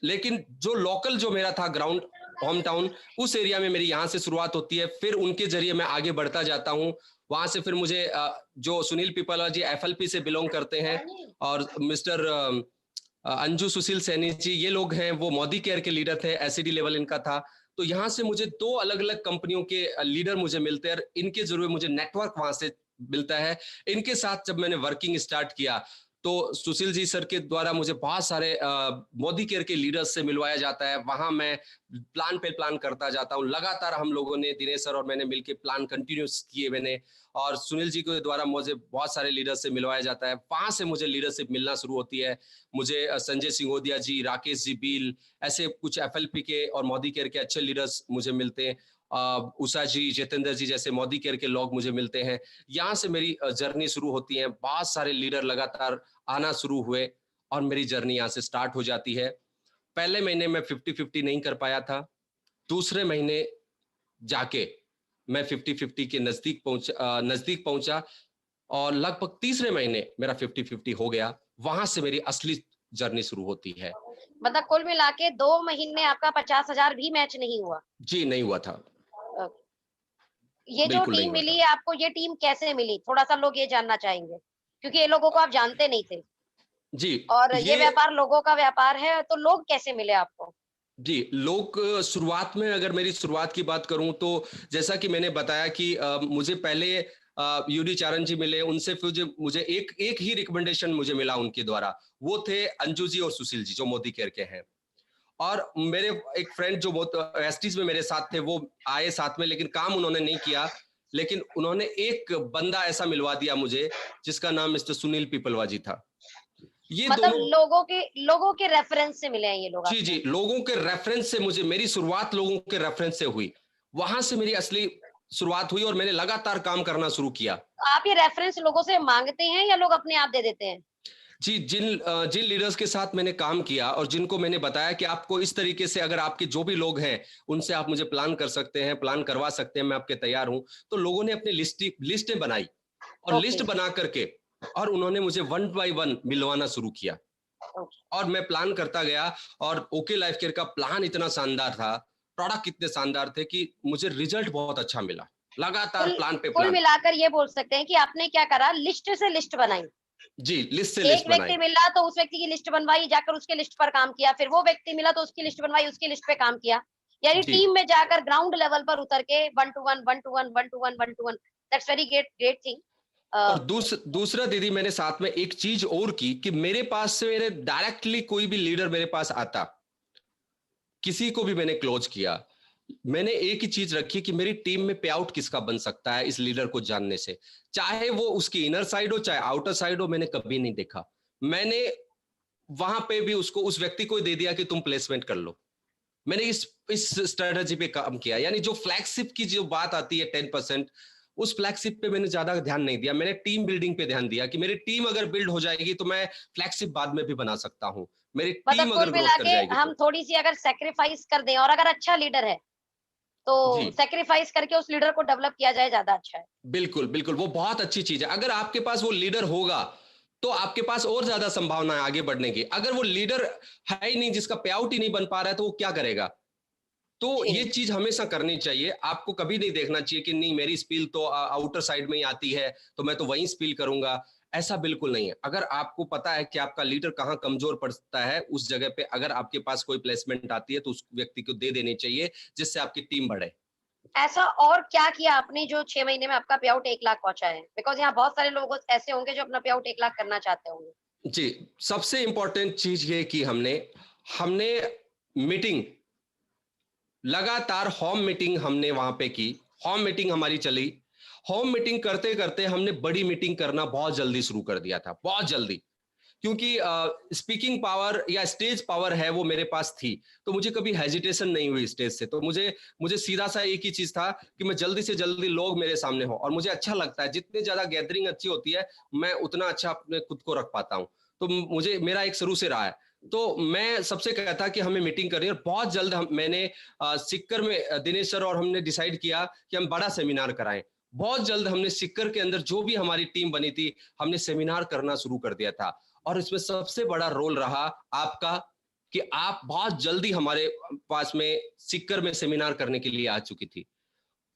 लेकिन जो लोकल जो मेरा था ग्राउंड होम टाउन, उस एरिया में मेरी यहाँ से शुरुआत होती है, फिर उनके जरिए मैं आगे बढ़ता जाता हूँ। वहां से फिर मुझे जो सुनील पिपलवा जी एफएलपी से बिलोंग करते हैं और मिस्टर अंजू सुशील सैनी जी, ये लोग हैं, वो मोदी केयर के लीडर थे, एसईडी लेवल इनका था। तो यहाँ से मुझे 2 अलग-अलग कंपनियों के लीडर मुझे मिलते हैं और इनके जरिए मुझे नेटवर्क वहां से मिलता है। इनके साथ जब मैंने वर्किंग स्टार्ट किया, तो सुशील जी सर के द्वारा मुझे बहुत सारे मोदी केयर के लीडर्स से मिलवाया जाता है। वहां मैं प्लान पे प्लान करता जाता हूँ। लगातार हम लोगों ने, दिनेश सर और मैंने मिलकर प्लान कंटिन्यूस किए मैंने, और सुनील जी के द्वारा मुझे बहुत सारे लीडर से मिलवाया जाता है। वहां से मुझे लीडरशिप मिलना शुरू होती है। मुझे संजय सिंघोदिया जी, राकेश जी बील, ऐसे कुछ एफएलपी के और मोदी केयर के अच्छे लीडर्स मुझे मिलते हैं। उषा जी, जितेंद्र जी जैसे मोदी केयर के लोग मुझे मिलते हैं। यहाँ से मेरी जर्नी शुरू होती है। बहुत सारे लीडर लगातार आना शुरू हुए और मेरी जर्नी यहाँ से स्टार्ट हो जाती है। पहले महीने में 50-50 नहीं कर पाया था। दूसरे महीने जाके मैं 50-50 के नजदीक पहुंचा और लगभग तीसरे महीने मेरा 50-50 हो गया। वहां से मेरी असली जर्नी शुरू होती है। मतलब कुल मिला के 2 महीने आपका 50,000 भी मैच नहीं हुआ। जी, नहीं हुआ था। ओके। ये जो बिल्कुल नहीं टीम हुआ मिली था। है आपको, ये टीम कैसे मिली? थोड़ा-सा लोग ये जानना चाहेंगे, क्योंकि ये लोगों को आप जानते नहीं थे जी, और ये ये व्यापार लोगों का व्यापार है, तो लोग कैसे मिले आपको? जी, लोग शुरुआत में, अगर मेरी शुरुआत की बात करूँ तो जैसा कि मैंने बताया कि मुझे पहले यूडी चारण जी मिले, उनसे फिर मुझे एक एक ही रिकमेंडेशन मुझे मिला उनके द्वारा। वो थे अंजू जी और सुशील जी, जो मोदी केयर के हैं। और मेरे एक फ्रेंड जो बहुत एसटीज में मेरे साथ थे, वो आए साथ में, लेकिन काम उन्होंने नहीं किया। लेकिन उन्होंने एक बंदा ऐसा मिलवा दिया मुझे, जिसका नाम मिस्टर सुनील पिपलवा जी था। ये मतलब दोनों लोगों के रेफरेंस से मिले हैं ये लोग जी, जी, आपको? लोगों के रेफरेंस से मुझे, मेरी शुरुआत लोगों के रेफरेंस से हुई। वहां से मेरी असली शुरुआत हुई और मैंने लगातार काम करना शुरू किया। आप ये रेफरेंस लोगों से माँगते हैं या लोग अपने आप दे देते हैं? जी, जिन लीडर्स के साथ मैंने काम किया और जिनको मैंने बताया कि आपको इस तरीके से, अगर आपके जो भी लोग हैं, उनसे आप मुझे प्लान कर सकते हैं, प्लान करवा सकते हैं, मैं आपके तैयार हूँ। तो लोगों ने अपनी लिस्टें बनाई और ओके, लिस्ट बना करके और उन्होंने मुझे वन बाय वन मिलवाना शुरू किया ओके। और मैं प्लान करता गया और ओके लाइफ केयर का प्लान इतना शानदार था, प्रोडक्ट इतने शानदार थे कि मुझे रिजल्ट बहुत अच्छा मिला। लगातार कुल प्लान पे कुल प्लान। मिलाकर ये बोल सकते हैं कि आपने क्या करा, लिस्ट से लिस्ट बनाई। जी, लिस्ट से एक लिस्ट बनाई। व्यक्ति मिला तो उस व्यक्ति की लिस्ट बनवाई, जाकर उसके लिस्ट पर काम किया, फिर वो व्यक्ति मिला तो उसकी लिस्ट बनवाई, उसकी लिस्ट पे काम किया। यानी जी। टीम में जाकर ग्राउंड लेवल पर उतर के 1 two 1 1 two 1 1 two 1 1 two 1, that's very great thing. और दूसरा दीदी, मैंने साथ में एक चीज और की कि मेरे पास से मेरे डायरेक्टली कोई भी लीडर मेरे पास आता, किसी को भी मैंने क्लोज किया, मैंने एक ही चीज रखी कि मेरी टीम में पे आउट किसका बन सकता है इस लीडर को जानने से, चाहे वो उसकी इनर साइड हो चाहे आउटर साइड हो, मैंने कभी नहीं देखा। मैंने वहां पे भी उसको, उस व्यक्ति को दे दिया कि तुम प्लेसमेंट कर लो। मैंने इस स्ट्रेटजी पे काम किया, यानी जो फ्लैगशिप की जो बात आती है 10%, उस फ्लैगशिप पे मैंने ज्यादा ध्यान नहीं दिया। मैंने टीम बिल्डिंग पे ध्यान दिया कि मेरी टीम अगर बिल्ड हो जाएगी तो मैं फ्लैगशिप बाद में भी बना सकता हूं, मेरी मतलब टीम कुल अगर मिला ग्रोथ कर के जाएगी हम तो। थोड़ी सी अगर सेक्रीफाइस कर दें, और अगर अच्छा लीडर है तो जी, सेक्रीफाइस करके उस लीडर को डेवलप किया जाए, ज्यादा अच्छा है। बिल्कुल बिल्कुल, वो बहुत अच्छी चीज है। अगर आपके पास वो लीडर होगा तो आपके पास और ज्यादा संभावना है आगे बढ़ने की। अगर वो लीडर है ही नहीं, जिसका पे आउट ही नहीं बन पा रहा है, तो वो क्या करेगा? तो ये जी। चीज हमेशा करनी चाहिए। आपको कभी नहीं देखना चाहिए कि नहीं मेरी स्पील तो आउटर साइड में ही आती है तो मैं तो वहीं स्पील करूंगा। ऐसा बिल्कुल नहीं है। अगर आपको पता है कि आपका लीडर कहाँ कमजोर पड़ता है, उस जगह पे अगर आपके पास कोई प्लेसमेंट आती है तो उस व्यक्ति को दे देनी चाहिए, जिससे आपकी टीम बढ़े। ऐसा और क्या किया आपने जो 6 महीने में आपका पे आउट 1 लाख पहुँचा है? बिकॉज़ यहाँ बहुत सारे लोग ऐसे होंगे जो अपना पे आउट 1 लाख करना चाहते होंगे। जी, सबसे इंपॉर्टेंट चीज ये की हमने हमने मीटिंग, लगातार होम मीटिंग हमने वहां पे की। होम मीटिंग हमारी चली। होम मीटिंग करते करते हमने बड़ी मीटिंग करना बहुत जल्दी शुरू कर दिया था, बहुत जल्दी। क्योंकि स्पीकिंग पावर या स्टेज पावर है वो मेरे पास थी, तो मुझे कभी हेजिटेशन नहीं हुई स्टेज से। तो मुझे मुझे सीधा सा एक ही चीज था कि मैं जल्दी से जल्दी लोग मेरे सामने हो, और मुझे अच्छा लगता है जितनी ज्यादा गैदरिंग अच्छी होती है, मैं उतना अच्छा अपने खुद को रख पाता हूँ। तो मुझे, मेरा एक शुरू से रहा है। तो मैं सबसे कहता कि हमें मीटिंग करनी है, और बहुत जल्द मैंने सिक्कर में दिनेश सर और हमने डिसाइड किया कि हम बड़ा सेमिनार कराएं। बहुत जल्द हमने सिक्कर के अंदर जो भी हमारी टीम बनी थी, हमने सेमिनार करना शुरू कर दिया था। और इसमें सबसे बड़ा रोल रहा आपका, कि आप बहुत जल्दी हमारे पास में सिक्कर में सेमिनार करने के लिए आ चुकी थी।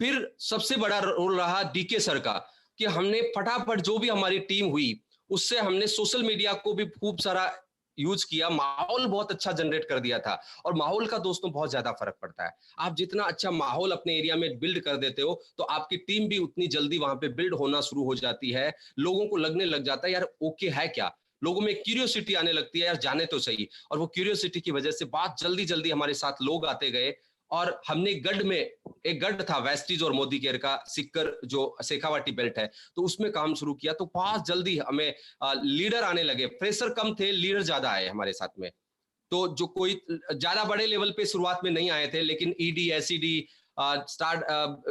फिर सबसे बड़ा रोल रहा डीके सर का, कि हमने फटाफट जो भी हमारी टीम हुई, उससे हमने सोशल मीडिया को भी खूब सारा यूज किया, माहौल बहुत अच्छा जनरेट कर दिया था। और माहौल का दोस्तों बहुत ज्यादा फर्क पड़ता है। आप जितना अच्छा माहौल अपने एरिया में बिल्ड कर देते हो, तो आपकी टीम भी उतनी जल्दी वहां पे बिल्ड होना शुरू हो जाती है। लोगों को लगने लग जाता है यार ओके है क्या, लोगों में क्यूरियोसिटी आने लगती है, यार जाने तो सही। और वो क्यूरियोसिटी की वजह से बहुत जल्दी जल्दी हमारे साथ लोग आते गए। और हमने गढ़ में, एक गढ़ था वेस्टीज और मोदी केयर का, सिक्कर जो शेखावाटी बेल्ट है, तो उसमें काम शुरू किया। तो बहुत जल्दी हमें लीडर आने लगे। फ्रेशर कम थे, लीडर ज्यादा आए हमारे साथ में। तो जो कोई ज्यादा बड़े लेवल पे शुरुआत में नहीं आए थे, लेकिन ED, SED, star,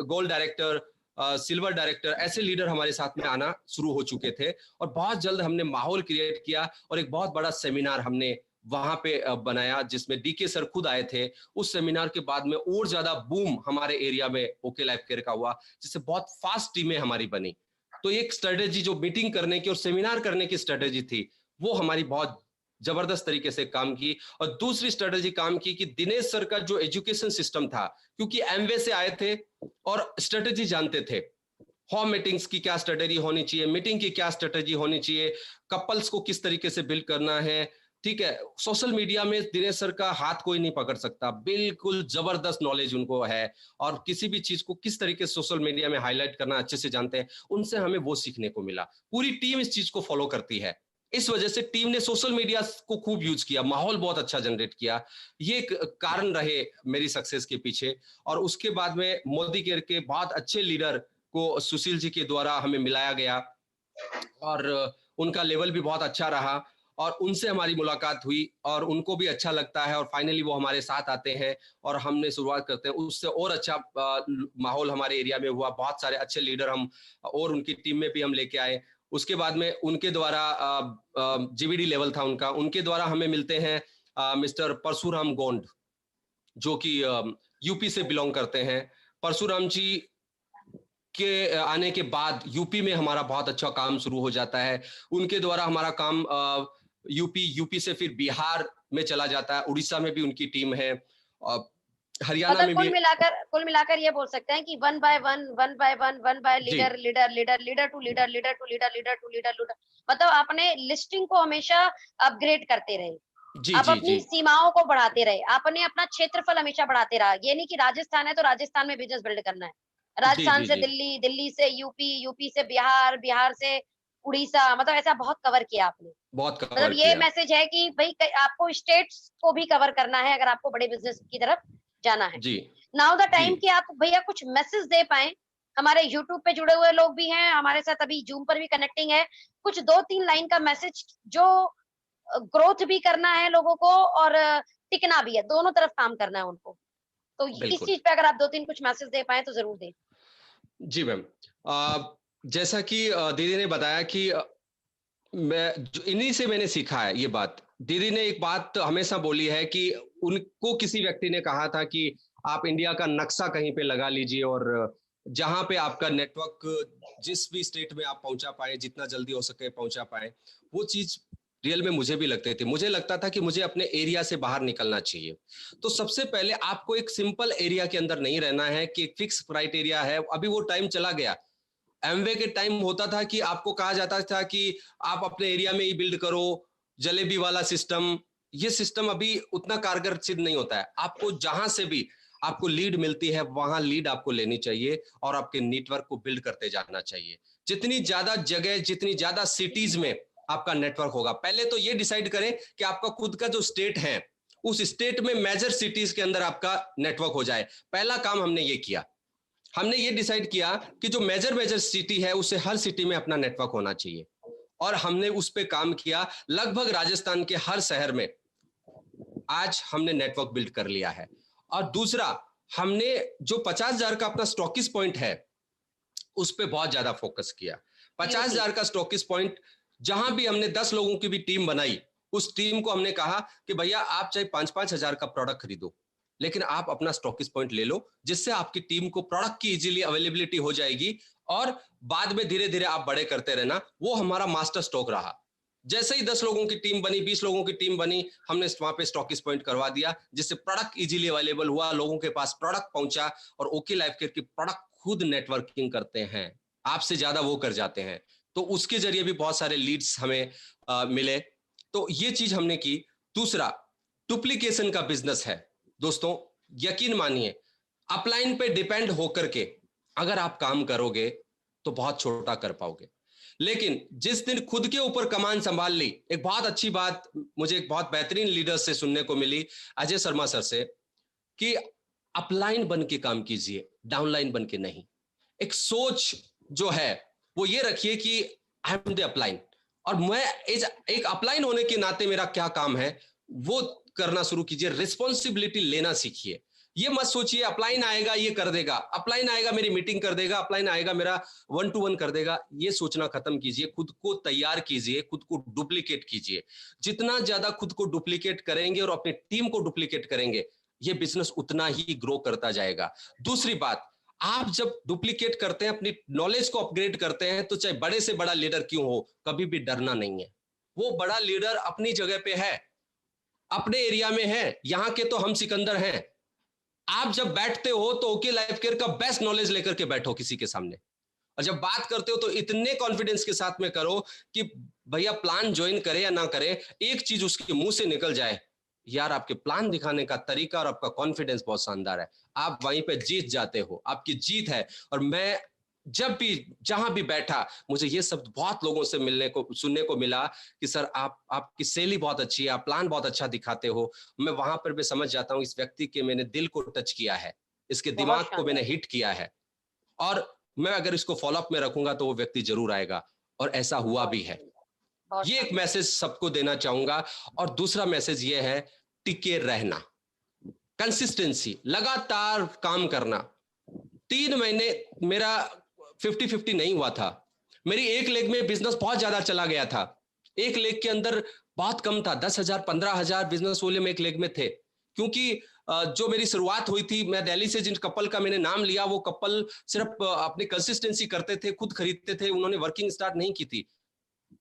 gold director, silver director, ऐसे लीडर हमारे साथ में आना शुरू हो चुके थे। और बहुत जल्द हमने माहौल क्रिएट किया, और एक बहुत बड़ा सेमिनार हमने वहां पे बनाया, जिसमें डीके सर खुद आए थे। उस सेमिनार के बाद में और ज्यादा बूम हमारे एरिया में ओके लाइफ केयर का हुआ, जिससे बहुत फास्ट टीमें हमारी बनी। तो एक स्ट्रेटेजी जो मीटिंग करने की और सेमिनार करने की स्ट्रेटेजी थी, वो हमारी बहुत जबरदस्त तरीके से काम की। और दूसरी स्ट्रेटेजी काम की कि दिनेश सर का जो एजुकेशन सिस्टम था, क्योंकि एमवे से आए थे और स्ट्रेटेजी जानते थे, होम मीटिंग्स की क्या स्ट्रेटेजी होनी चाहिए, मीटिंग की क्या स्ट्रेटेजी होनी चाहिए, कपल्स को किस तरीके से बिल्ड करना है। ठीक है, सोशल मीडिया में दिनेश सर का हाथ कोई नहीं पकड़ सकता, बिल्कुल जबरदस्त नॉलेज उनको है। और किसी भी चीज को किस तरीके से सोशल मीडिया में हाईलाइट करना अच्छे से जानते हैं, उनसे हमें वो सीखने को मिला। पूरी टीम इस चीज को फॉलो करती है। इस वजह से टीम ने सोशल मीडिया को खूब यूज किया, माहौल बहुत अच्छा जनरेट किया। ये एक कारण रहे मेरी सक्सेस के पीछे। और उसके बाद में मोदी केयर के बहुत अच्छे लीडर को सुशील जी के द्वारा हमें मिलाया गया, और उनका लेवल भी बहुत अच्छा रहा। और उनसे हमारी मुलाकात हुई, और उनको भी अच्छा लगता है, और फाइनली वो हमारे साथ आते हैं और हमने शुरुआत करते हैं। उससे और अच्छा माहौल हमारे एरिया में हुआ, बहुत सारे अच्छे लीडर हम और उनकी टीम में भी हम लेके आए। उसके बाद में उनके द्वारा जीवीडी लेवल था उनका, उनके द्वारा हमें मिलते हैं मिस्टर परशुराम गोंड, जो कि यूपी से बिलोंग करते हैं। परशुराम जी के आने के बाद यूपी में हमारा बहुत अच्छा काम शुरू हो जाता है। उनके द्वारा हमारा काम यूपी, यूपी से फिर बिहार में चला जाता है, उड़ीसा में भी उनकी टीम है, हरियाणा मतलब में भी। कुल मिलाकर ये बोल सकते हैं कि one by one, one by one, one by जी leader, leader, leader, leader to leader, leader to leader, leader to leader, leader, मतलब आपने लिस्टिंग को हमेशा अपग्रेड करते रहे। जी आप जी जी अपनी सीमाओं को बढ़ाते रहे, आपने अपना क्षेत्रफल हमेशा बढ़ाते रहा। ये नहीं कि राजस्थान है तो राजस्थान में बिजनेस बिल्ड करना है, जी राजस्थान जी से जी दिल्ली, दिल्ली से यूपी, यूपी से बिहार, बिहार से उड़ीसा, मतलब ऐसा बहुत कवर किया आपने। बहुत मतलब कवर ये किया। मैसेज है कि भाई आपको स्टेट्स को भी कवर करना है अगर आपको बड़े बिजनेस की तरफ जाना है। जी, नाउ द जी, टाइम कि आप भैया कुछ मैसेज दे पाएँ, हमारे यूट्यूब पे जुड़े हुए लोग भी हैं, हमारे साथ अभी ज़ूम पर भी कनेक्टिंग है। कुछ 2-3 लाइन का मैसेज जो ग्रोथ भी करना है लोगों को और टिकना भी है, दोनों तरफ काम करना है उनको। तो इस बिल्कुल। चीज़ पे अगर आप 2-3 कुछ मैसेज दे पाएँ तो ज़रूर दें। जी मैम। जैसा कि दीदी ने बताया कि इन्हीं से मैंने सीखा है ये बात। दीदी ने एक बात हमेशा बोली है कि उनको किसी व्यक्ति ने कहा था कि आप इंडिया का नक्शा कहीं पे लगा लीजिए और जहाँ पे आपका नेटवर्क जिस भी स्टेट में आप पहुंचा पाए, जितना जल्दी हो सके पहुंचा पाए, वो चीज रियल में मुझे भी लगते थे। मुझे लगता था कि मुझे अपने एरिया से बाहर निकलना चाहिए। तो सबसे पहले आपको एक सिंपल एरिया के अंदर नहीं रहना है कि एक फिक्स क्राइटेरिया है। अभी वो टाइम चला गया। एमवे के टाइम होता था कि आपको कहा जाता था कि आप अपने एरिया में ही बिल्ड करो, जलेबी वाला सिस्टम। ये सिस्टम अभी उतना कारगर सिद्ध नहीं होता है। आपको जहां से भी आपको लीड मिलती है वहां लीड आपको लेनी चाहिए और आपके नेटवर्क को बिल्ड करते जाना चाहिए। जितनी ज्यादा जगह, जितनी ज्यादा सिटीज में आपका नेटवर्क होगा, पहले तो ये डिसाइड करें कि आपका खुद का जो स्टेट है, उस स्टेट में मेजर सिटीज के अंदर आपका नेटवर्क हो जाए। पहला काम हमने ये किया। हमने ये डिसाइड किया कि जो मेजर मेजर सिटी है उसे हर सिटी में अपना नेटवर्क होना चाहिए और हमने उस पे काम किया। लगभग राजस्थान के हर शहर में आज हमने नेटवर्क बिल्ड कर लिया है। और दूसरा, हमने जो 50,000 का अपना स्टॉकिस पॉइंट है उस पे बहुत ज्यादा फोकस किया। पचास यूनिटी। हजार का स्टॉकिस पॉइंट, जहां भी हमने 10 लोगों की भी टीम बनाई, उस टीम को हमने कहा कि भैया आप चाहे 5-5 हजार का प्रोडक्ट खरीदो, लेकिन आप अपना स्टॉकिस पॉइंट ले लो, जिससे आपकी टीम को प्रोडक्ट की इजीली अवेलेबिलिटी हो जाएगी और बाद में धीरे धीरे आप बड़े करते रहना। वो हमारा मास्टर स्टॉक रहा। जैसे ही 10 लोगों की टीम बनी, 20 लोगों की टीम बनी, हमने वहां पे स्टॉकिस पॉइंट करवा दिया, जिससे प्रोडक्ट इजीली अवेलेबल हुआ, लोगों के पास प्रोडक्ट पहुंचा। और ओके लाइफ केयर की प्रोडक्ट खुद नेटवर्किंग करते हैं, आपसे ज्यादा वो कर जाते हैं। तो उसके जरिए भी बहुत सारे लीड्स हमें मिले। तो ये चीज हमने की। दूसरा, डुप्लीकेशन का बिजनेस है दोस्तों। यकीन मानिए, अपलाइन पे डिपेंड होकर के अगर आप काम करोगे तो बहुत छोटा कर पाओगे, लेकिन जिस दिन खुद के ऊपर कमान संभाल ली। एक बहुत अच्छी बात मुझे एक बहुत बेहतरीन लीडर से सुनने को मिली, अजय शर्मा सर से, कि अपलाइन बन के काम कीजिए, डाउनलाइन बन के नहीं। एक सोच जो है वो ये रखिए कि आई एम द अपलाइन, और मैं एक अपलाइन होने के नाते मेरा क्या काम है वो करना शुरू कीजिए। रिस्पॉन्सिबिलिटी लेना सीखिए। ये मत सोचिए अपलाइन आएगा ये कर देगा, अपलाइन आएगा मेरी मीटिंग कर देगा, अपलाइन आएगा मेरा 1-to-1 कर देगा। ये सोचना खत्म कीजिए। खुद को तैयार कीजिए, खुद को डुप्लीकेट कीजिए। जितना ज्यादा खुद को डुप्लीकेट करेंगे और अपनी टीम को डुप्लीकेट करेंगे, ये बिजनेस उतना ही ग्रो करता जाएगा। दूसरी बात, आप जब डुप्लीकेट करते हैं, अपनी नॉलेज को अपग्रेड करते हैं, तो चाहे बड़े से बड़ा लीडर क्यों हो, कभी भी डरना नहीं है। वो बड़ा लीडर अपनी जगह पे है, अपने एरिया में है। यहाँ के तो हम सिकंदर हैं। आप जब बैठते हो तो ओके लाइफ केयर का बेस्ट नॉलेज लेकर के बैठो किसी के सामने, और जब बात करते हो तो इतने कॉन्फिडेंस के साथ में करो कि भैया प्लान ज्वाइन करे या ना करे, एक चीज उसके मुंह से निकल जाए, यार आपके प्लान दिखाने का तरीका और आपका कॉन्फिडेंस बहुत शानदार है। आप वहीं पे जीत जाते हो, आपकी जीत है। और मैं जब भी जहां भी बैठा, मुझे ये शब्द बहुत लोगों से मिलने को सुनने को मिला कि सर आपकी शैली बहुत अच्छी है, आप प्लान बहुत अच्छा दिखाते हो। मैं वहां पर भी समझ जाता हूँ इस व्यक्ति के मैंने दिल को टच किया है, इसके बहुत दिमाग को मैंने शानदार। हिट किया है, और मैं अगर इसको फॉलोअप में रखूंगा तो वो व्यक्ति जरूर आएगा। और ऐसा हुआ बहुत भी है। शानदार, बहुत ये एक शानदार। मैसेज सबको देना चाहूंगा। और दूसरा मैसेज ये है, टिके रहना, कंसिस्टेंसी, लगातार काम करना। 3 महीने मेरा 50-50 नहीं हुआ था। मेरी एक लेग में बिजनेस बहुत ज्यादा चला गया था। एक लेग के अंदर बहुत कम था, 10,000 15,000 बिजनेस वॉल्यूम एक लेग में थे। क्योंकि जो मेरी शुरुआत हुई थी, मैं दिल्ली से जिन कपल का मैंने नाम लिया, वो कपल सिर्फ अपनी कंसिस्टेंसी करते थे, खुद खरीदते थे, उन्होंने वर्किंग स्टार्ट नहीं की थी।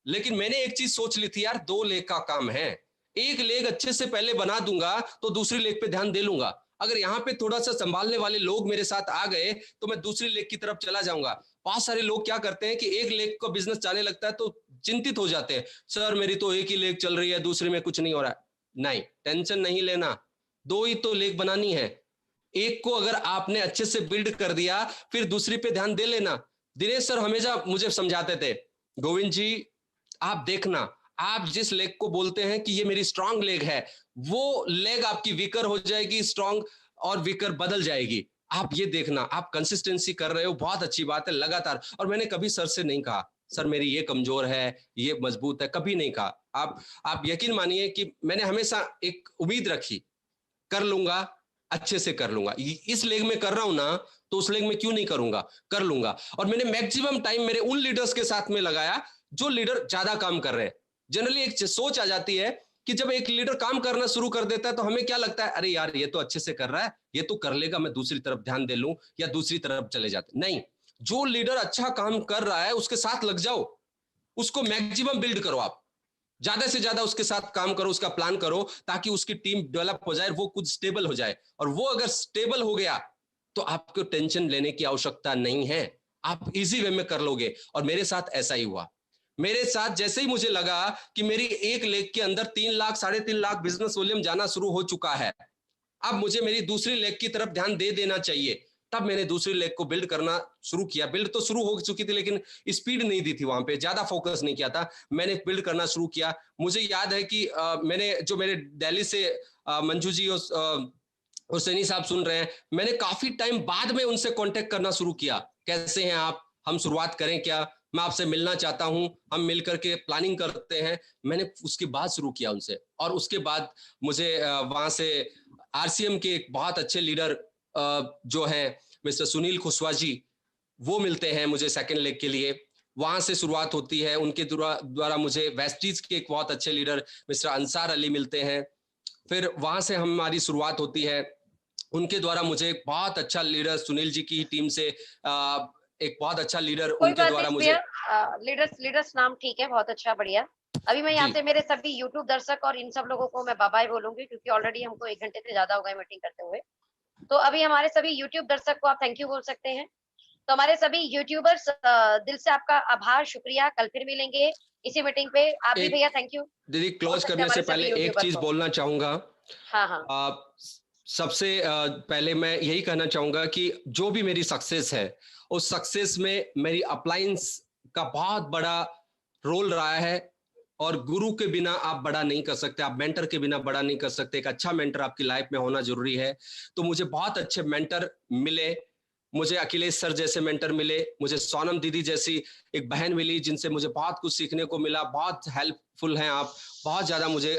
लेकिन मैंने एक चीज सोच ली थी, यार 2 लेग का काम है, एक लेग अच्छे से पहले बना दूंगा तो दूसरी लेग पे ध्यान दे लूंगा। अगर यहाँ पे थोड़ा सा संभालने वाले लोग मेरे साथ आ गए तो मैं दूसरी लेग की तरफ चला जाऊंगा। बहुत सारे लोग क्या करते हैं कि एक लेग का बिजनेस चलने लगता है तो चिंतित हो जाते हैं, सर मेरी तो एक ही लेग चल रही है, दूसरे में कुछ नहीं हो रहा है। नहीं, टेंशन नहीं लेना, 2 ही तो लेग बनानी है। एक को अगर आपने अच्छे से बिल्ड कर दिया, फिर दूसरी पे ध्यान दे लेना। दिनेश सर हमेशा मुझे समझाते थे, गोविंद जी आप देखना, आप जिस लेग को बोलते हैं कि ये मेरी स्ट्रांग लेग है, वो लेग आपकी वीकर हो जाएगी, स्ट्रांग और वीकर बदल जाएगी। आप ये देखना, आप कंसिस्टेंसी कर रहे हो, बहुत अच्छी बात है, लगातार। और मैंने कभी सर से नहीं कहा सर मेरी ये कमजोर है, ये मजबूत है, कभी नहीं कहा। आप यकीन मानिए कि मैंने हमेशा एक उम्मीद रखी, कर लूंगा, अच्छे से कर लूंगा। इस लेग में कर रहा हूं ना, तो उस लेग में क्यों नहीं करूंगा, कर लूंगा। और मैंने मैक्सिमम टाइम मेरे उन लीडर्स के साथ में लगाया जो लीडर ज्यादा काम कर रहे हैं। जनरली एक सोच आ जाती है कि जब एक लीडर काम करना शुरू कर देता है तो हमें क्या लगता है, अरे यार ये तो अच्छे से कर रहा है, ये तो कर लेगा, मैं दूसरी तरफ ध्यान दे लूं या दूसरी तरफ चले जाते। नहीं, जो लीडर अच्छा काम कर रहा है उसके साथ लग जाओ, उसको मैक्सिमम बिल्ड करो, आप ज्यादा से ज्यादा उसके साथ काम करो, उसका प्लान करो, ताकि उसकी टीम डेवलप हो जाए, वो खुद स्टेबल हो जाए। और वो अगर स्टेबल हो गया तो आपको टेंशन लेने की आवश्यकता नहीं है, आप इजी वे में कर लोगे। और मेरे साथ ऐसा ही हुआ। मेरे साथ जैसे ही मुझे लगा कि मेरी एक लेग के अंदर 3 लाख 3.5 लाख बिजनेस वॉल्यूम जाना शुरू हो चुका है, अब मुझे मेरी दूसरी लेग की तरफ ध्यान दे देना चाहिए, तब मैंने दूसरी लेग को बिल्ड करना शुरू किया। बिल्ड तो शुरू हो चुकी थी लेकिन स्पीड नहीं दी थी, वहां पे ज्यादा फोकस नहीं किया था। मैंने बिल्ड करना शुरू किया। मुझे याद है कि मैंने जो मेरे दिल्ली से मंजू जी और सैनी साहब सुन रहे हैं, मैंने काफी टाइम बाद में उनसे कांटेक्ट करना शुरू किया, कैसे हैं आप, हम शुरुआत करें क्या, मैं आपसे मिलना चाहता हूं, हम मिल करके प्लानिंग करते हैं। मैंने उसके बाद शुरू किया उनसे। और उसके बाद मुझे वहां से आरसीएम के एक बहुत अच्छे लीडर जो है मिस्टर सुनील खुशवा जी, वो मिलते हैं मुझे सेकंड लेग के लिए। वहां से शुरुआत होती है। उनके द्वारा मुझे वेस्टीज के एक बहुत अच्छे लीडर मिस्टर अंसार अली मिलते हैं। फिर वहां से हमारी शुरुआत होती है। उनके द्वारा मुझे एक बहुत अच्छा लीडर सुनील जी की टीम से एक बहुत अच्छा लीडर कोई उनके बात द्वारा नहीं मुझे। लीडर्स लीडर्स नाम ठीक है, बहुत अच्छा, बढ़िया। अभी मैं यहाँ जी से मेरे सभी यूट्यूब दर्शक और इन सब लोगों को मैं बाय बाय बोलूंगी, क्योंकि ऑलरेडी हमको 1 घंटे से ज्यादा हो गए मीटिंग करते हुए। तो अभी हमारे सभी यूट्यूब दर्शक को आप थैंक यू बोल सकते हैं। तो हमारे सभी यूट्यूबर्स, दिल से आपका आभार, शुक्रिया। कल फिर मिलेंगे इसी मीटिंग पे। आप भी एक भैया थैंक यू दीदी बोल क्लोज सकते हैं करने से हमारे पहले सभी एक यूट्यूबर चीज को। बोलना चाहूंगा। हाँ हाँ। सबसे पहले मैं यही कहना चाहूंगा कि जो भी मेरी सक्सेस है, उस सक्सेस में मेरी अप्लायंस का बहुत बड़ा रोल रहा है। और गुरु के बिना आप बड़ा नहीं कर सकते, आप मेंटर के बिना बड़ा नहीं कर सकते। एक अच्छा मेंटर आपकी लाइफ में होना जरूरी है। तो मुझे बहुत अच्छे मेंटर मिले, मुझे अखिलेश सर जैसे मेंटर मिले, मुझे सोनम दीदी जैसी एक बहन मिली जिनसे मुझे बहुत कुछ सीखने को मिला। बहुत हेल्पफुल हैं आप, बहुत ज्यादा मुझे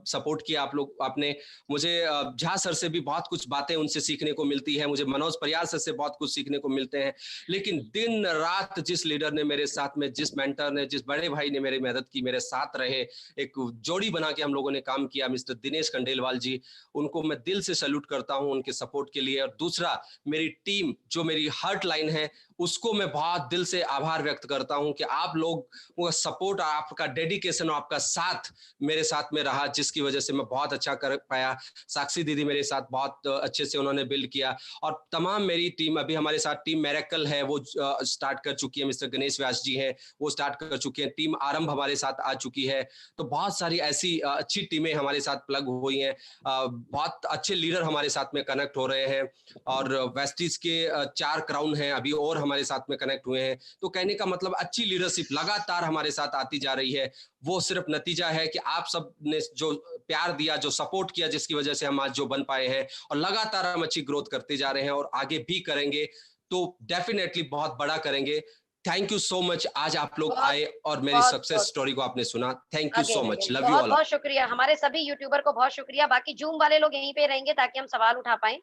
सपोर्ट किया आप लोग आपने। मुझे झा सर से भी बहुत कुछ बातें उनसे सीखने को मिलती है, मुझे मनोज परियार सर से बहुत कुछ सीखने को मिलते हैं। लेकिन दिन रात जिस लीडर ने मेरे साथ में, जिस मेंटर ने, जिस बड़े भाई ने मेरी मदद की, मेरे साथ रहे, एक जोड़ी बना के हम लोगों ने काम किया, मिस्टर दिनेश खंडेलवाल जी, उनको मैं दिल से सैल्यूट करता हूं उनके सपोर्ट के लिए। और दूसरा, मेरी टीम जो मेरी हार्ट लाइन है, उसको मैं बहुत दिल से आभार व्यक्त करता हूं कि आप लोग वो सपोर्ट, आपका डेडिकेशन और आपका साथ मेरे साथ में रहा, जिसकी वजह से मैं बहुत अच्छा कर पाया। साक्षी दीदी मेरे साथ बहुत अच्छे से उन्होंने बिल्ड किया। और तमाम मेरी टीम, अभी हमारे साथ टीम मैरेकल है, वो स्टार्ट कर चुकी है, मिस्टर गणेश व्यास जी हैं, वो स्टार्ट कर चुके हैं। टीम आरंभ हमारे साथ आ चुकी है। तो बहुत सारी ऐसी अच्छी टीमें हमारे साथ प्लग हुई हैं। बहुत अच्छे लीडर हमारे साथ में कनेक्ट हो रहे हैं। और वेस्टीज के 4 क्राउन हैं अभी और हमारे साथ में कनेक्ट हुए हैं। तो कहने का मतलब अच्छी लीडरशिप लगातार हमारे साथ आती जा रही है। वो सिर्फ नतीजा है कि आप सब ने जो प्यार दिया, जो सपोर्ट किया, जिसकी वजह से हम आज जो बन पाए हैं। और लगातार हम अच्छी ग्रोथ करते जा रहे हैं और आगे भी करेंगे, तो डेफिनेटली बहुत बड़ा करेंगे। थैंक यू सो मच, आज आप लोग बहुत आए और मेरी बहुत सक्सेस बहुत स्टोरी को आपने सुना। Thank you so again much, again love you बहुत ऑल। बहुत शुक्रिया। हमारे सभी यूट्यूबर को बहुत शुक्रिया। बाकी जूम वाले लोग यहीं पे रहेंगे ताकि हम सवाल उठा पाए।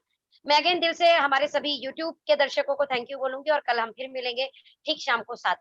मैं अगेन दिल से हमारे सभी यूट्यूब के दर्शकों को थैंक यू बोलूंगी, और कल हम फिर मिलेंगे ठीक शाम को 7 बजे।